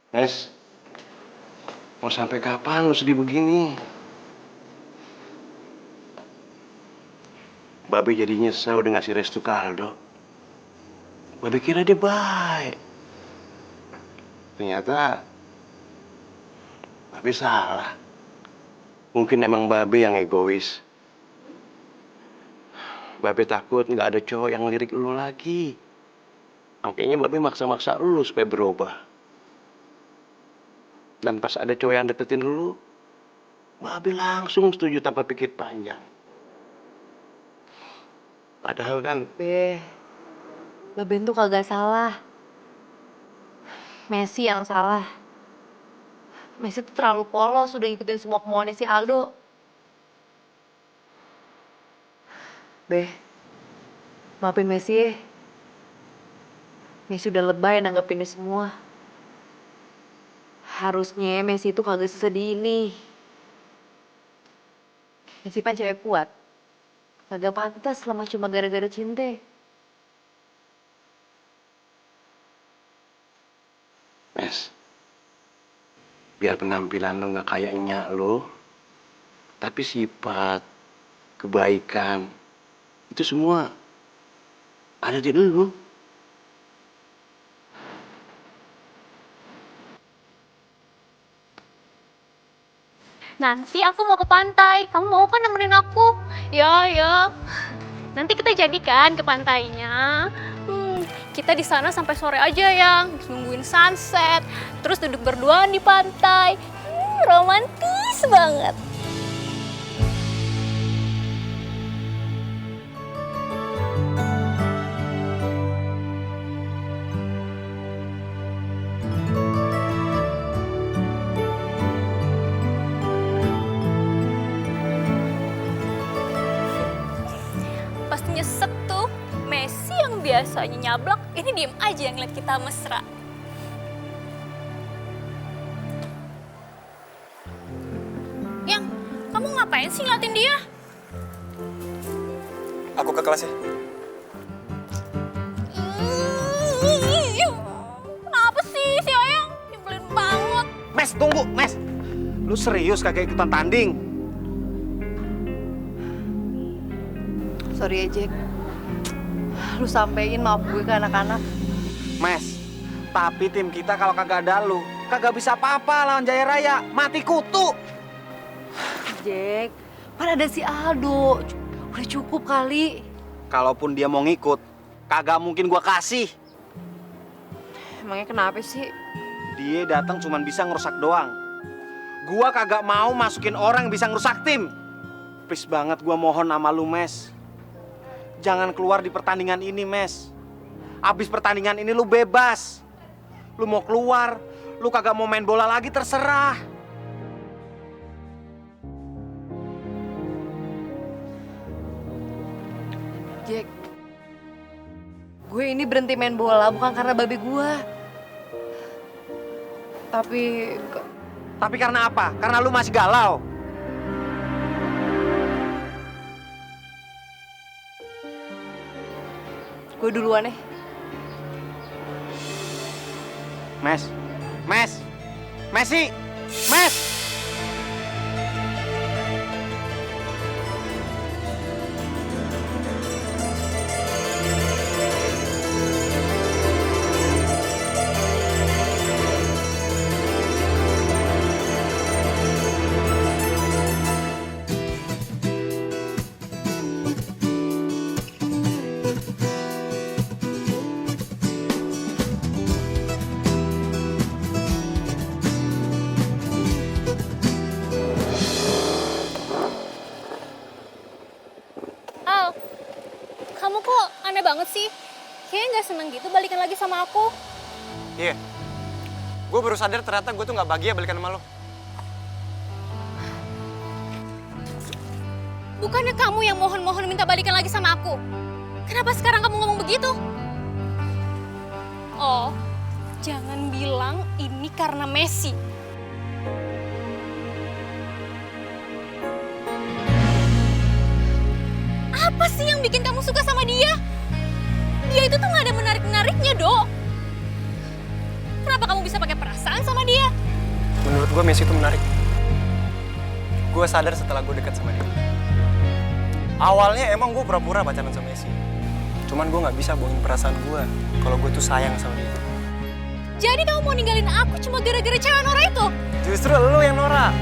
Nes, mau sampai kapan lu sedih begini? Babe jadi nyesel udah ngasih restu ke Aldo. Babe kira dia baik. Ternyata Babe salah. Mungkin emang Babe yang egois. Babe takut nggak ada cowok yang lirik lu lagi. Makanya Babe maksa-maksa lu supaya berubah. Dan pas ada cowok yang deketin lu, Babe langsung setuju tanpa pikir panjang. Padahal kan, Baben tuh kagak salah. Messi yang salah. Messi tuh terlalu polos, udah ngikutin semua kemauannya si Aldo. Maafin Messi ya. Messi udah lebay nanggepin ini semua. Harusnya Messi itu kagak sesedih ini. Messi kan cewek kuat. Kagak pantas selama cuma gara-gara cinta. Mes, biar penampilan lo nggak kayak nyak lo, tapi sifat, kebaikan, itu semua ada di lu. Nanti aku mau ke pantai. Kamu mau kan nemenin aku? Ya, ya. Nanti kita jadikan ke pantainya. Kita di sana sampai sore aja yang nungguin sunset. Terus duduk berduaan di pantai. Romantis banget. Pasti nyesek tuh. Messi yang biasanya nyablak, ini diem aja ngeliat kita mesra. Yang, kamu ngapain sih ngeliatin dia? Aku ke kelas ya. Kenapa sih si Ayang? Nyebelin banget. Mes, tunggu, Mes. Lu serius kagak ikutan tanding? Sorry ya Jack. Lu sampein maaf gue ke anak-anak. Mes, tapi tim kita kalau kagak ada lu, kagak bisa apa-apa lawan Jaya Raya. Mati kutu. Jack, kan ada si Aldo. Udah cukup kali. Kalaupun dia mau ngikut, kagak mungkin gua kasih. Emangnya kenapa sih? Dia datang cuman bisa ngerusak doang. Gua kagak mau masukin orang yang bisa ngerusak tim. Please banget gua mohon sama lu, Mes. Jangan keluar di pertandingan ini, Mes. Abis pertandingan ini lu bebas. Lu mau keluar, lu kagak mau main bola lagi terserah. Jack, gue ini berhenti main bola bukan karena babe gue. Tapi karena apa? Karena lu masih galau. gue duluan ya. Mes, Messi, Mes. Al, kamu kok aneh banget sih? Kayaknya nggak seneng gitu balikan lagi sama aku. Iya. Gue baru sadar ternyata gue tuh nggak bahagia balikan sama lo. Bukannya kamu yang mohon-mohon minta balikan lagi sama aku? Kenapa sekarang kamu ngomong begitu? Oh, jangan bilang ini karena Messi. Apa sih yang bikin kamu suka sama dia? Dia itu tuh gak ada menarik-menariknya, Dok. Kenapa kamu bisa pakai perasaan sama dia? Menurut gue Messi itu menarik. Gue sadar setelah gue dekat sama dia. Awalnya emang gue pura-pura pacaran sama Messi. Cuman gue nggak bisa bohongin perasaan gue kalau gue tuh sayang sama dia. Jadi kamu mau ninggalin aku cuma gara-gara cewek Nora itu? Justru lu yang norak.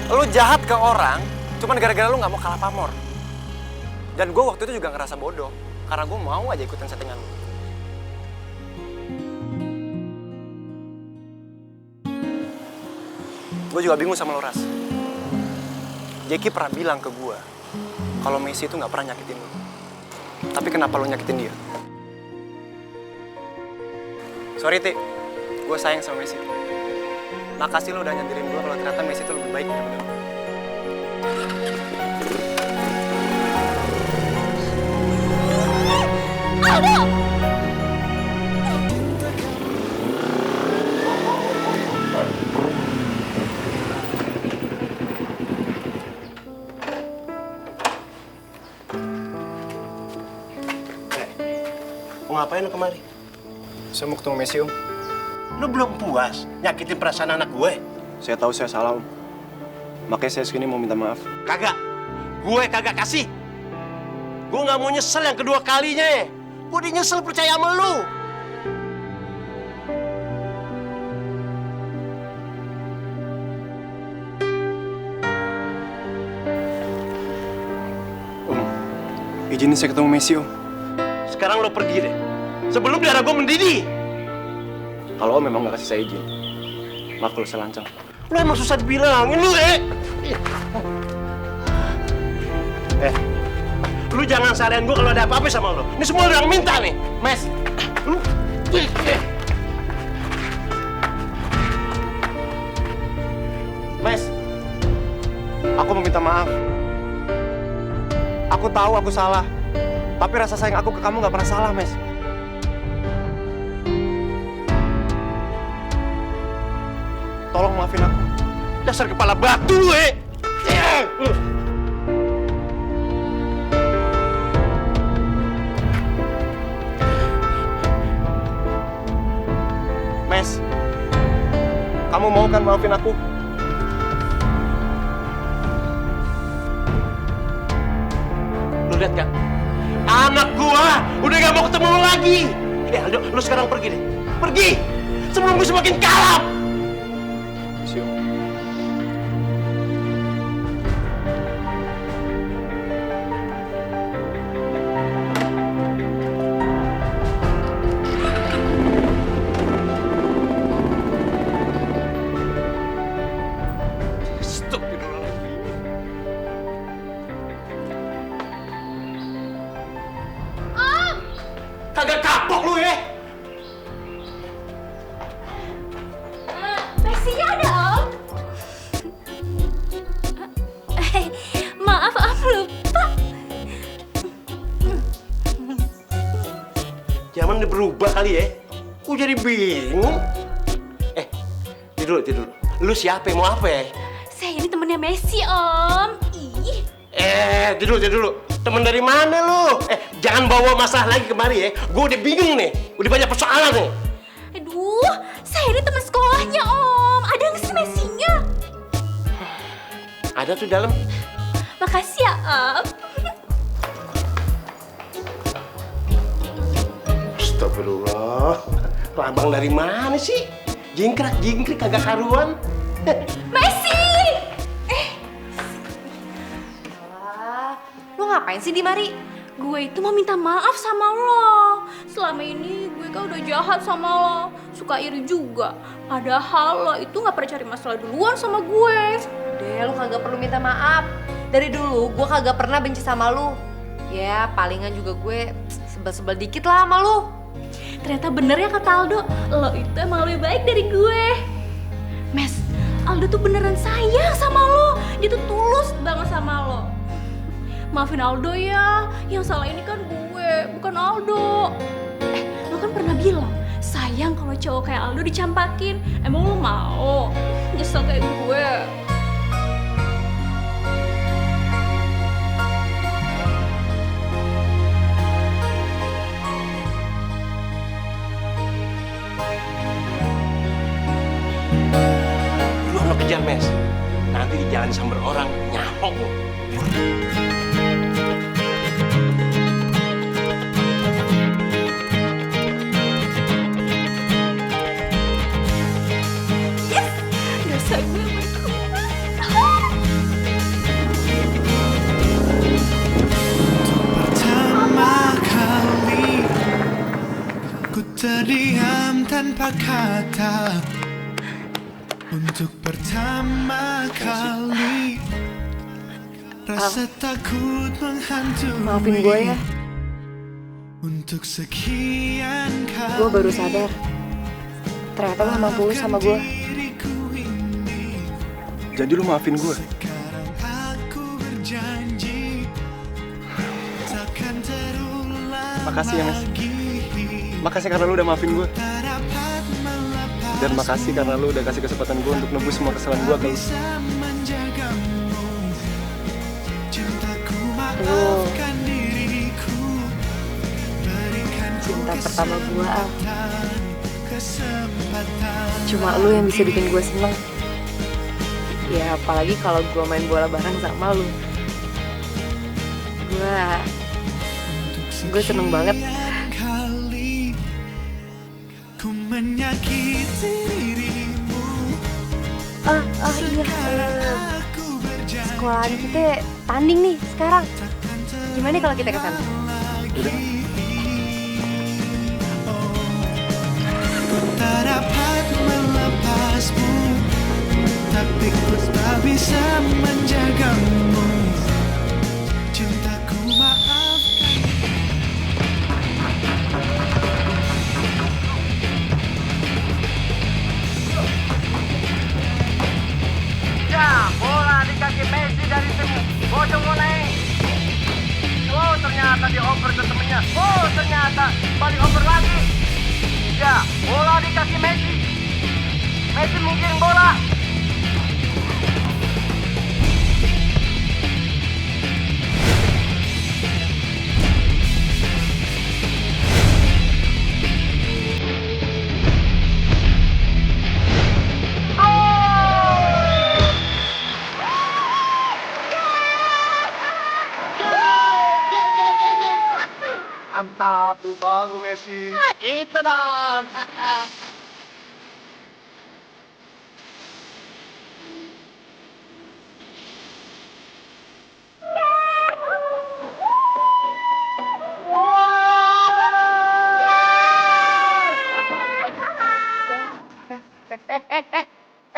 Lu jahat ke orang cuman gara-gara lu nggak mau kalah pamor. Dan gue waktu itu juga ngerasa bodoh karena gue mau aja ikutin settingan lu. Gue juga bingung sama lo, Ras. Jeki pernah bilang ke gue kalau Messi itu nggak pernah nyakitin lo. Tapi kenapa lo nyakitin dia? Sorry, Ti. Gue sayang sama Messi. Makasih lo udah nyadirin gue kalau ternyata Messi itu lebih baik daripada lo. Aldo! Mau ngapain lo kemari? Saya mau ketemu Messi, Om. Lo belum puas nyakitin perasaan anak gue? Saya tahu saya salah, Om. Makanya saya segini mau minta maaf. Kagak. Gue kagak kasih. Gue nggak mau nyesel yang kedua kalinya. Gue udah nyesel percaya sama lu. Izinin saya ketemu Messi, Om. Sekarang lo pergi deh. Sebelum darah gue mendidih. Kalau Om memang nggak kasih saya izin, maaf kalau saya lancang. Lo emang susah dibilangin lu, lu jangan saranin gue kalau ada apa-apa sama lo. Ini semua orang minta nih, Mes. Lu, Mes, aku meminta maaf. Aku tahu aku salah, tapi rasa sayang aku ke kamu nggak pernah salah, Mes. Tolong maafin aku. dasar kepala batu lu, Mes, kamu mau kan maafin aku? Lu lihat kan? Anak gua udah gak mau ketemu lu lagi. Aldo, lu sekarang pergi deh. Pergi! Sebelum gue semakin kalap! Siap. Kagak kapok lu ya! Messi-nya ada, Om. Maaf, Om lupa. Zaman udah berubah kali ya. Gue jadi bingung. Tidur dulu. Lu siapa? Mau apa? Saya ini temennya Messi, Om. Ih. Tidur dulu. Temen dari mana lu? Jangan bawa masalah lagi kemari ya. Gue udah bingung nih. Udah banyak persoalan nih. Aduh, saya ini teman sekolahnya, Om. Ada nggak sih Messi-nya? Ada tuh dalam. Makasih ya, Om. Astagfirullah. Labang dari mana sih? Jingkrak kagak karuan. Messi! Lu ngapain sih di mari? Gue itu mau minta maaf sama lo. Selama ini gue kan udah jahat sama lo. Suka iri juga. Padahal lo itu gak pernah cari masalah duluan sama gue. Deh, lu kagak perlu minta maaf. Dari dulu gue kagak pernah benci sama lu. Ya, palingan juga gue sebel-sebel dikit lah sama lu. Ternyata bener ya kata Aldo. Lo itu emang lebih baik dari gue. Mes, Aldo tuh beneran sayang sama lo. Dia tuh tulus banget sama lo. Maafin Aldo ya, yang salah ini kan gue, bukan Aldo. Lo kan pernah bilang, sayang kalau cowok kayak Aldo dicampakin. Emang lo mau? Nyesel kayak gue. Lu anak kejar, Mes. Nanti di jalan samber orang, nyahok lu. Dasar gue berkuat. Pertama kali ku terdiam tanpa kata. Untuk pertama kali rasa takut menghantui. Maafin gue ya. Untuk sekian kali Gue baru sadar. Ternyata lu emang tulus sama gue. diriku ini. Jadi lu maafin gue? Sekarang aku berjanji takkan terulang Makasih ya, Mes. lagi. Makasih karena lu udah maafin gue. Tak dapat melepas Dan makasih karena lu udah kasih kesempatan gue untuk nebus semua kesalahan gue ke lu. bisa menjagamu. Cintaku maafkan diriku. Berikan Cinta pertama gue, Al. kesempatan. Cuma lu yang bisa bikin gue seneng. Ya apalagi kalau gue main bola bareng sama lu. Gue seneng banget. Sekian kali ku menyakiti dirimu. Iya. Aku berjanji Sekolahan kita tanding nih sekarang. Gimana kalau kita ke sana? Ku tak dapat melepasmu, tapi ku tak bisa menjagamu. Cintaku maafkan. Ya, bola di kaki Messi dari tim Bojong Moneng. Oh, ternyata dioper ke temennya. Oh, ternyata balik oper lagi. Ya, bola di kaki Messi. Messi mungkin bola. Mantap tuh bang Messi. Itu dong.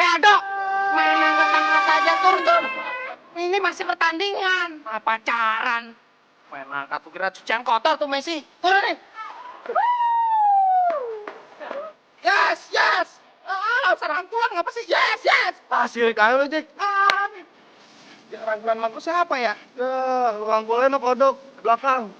Ado, main angkat-angkat aja turun. Ini masih pertandingan, pacaran. Main angkat tuh kira cucian kotor tuh Messi. Turun nih. Yes, yes. Rangkulan ngapa sih? Yes, yes. Hasil kayu lu, Jack. Yang rangkulan maku siapa ya? Ya, rangkulnya no kodok belakang.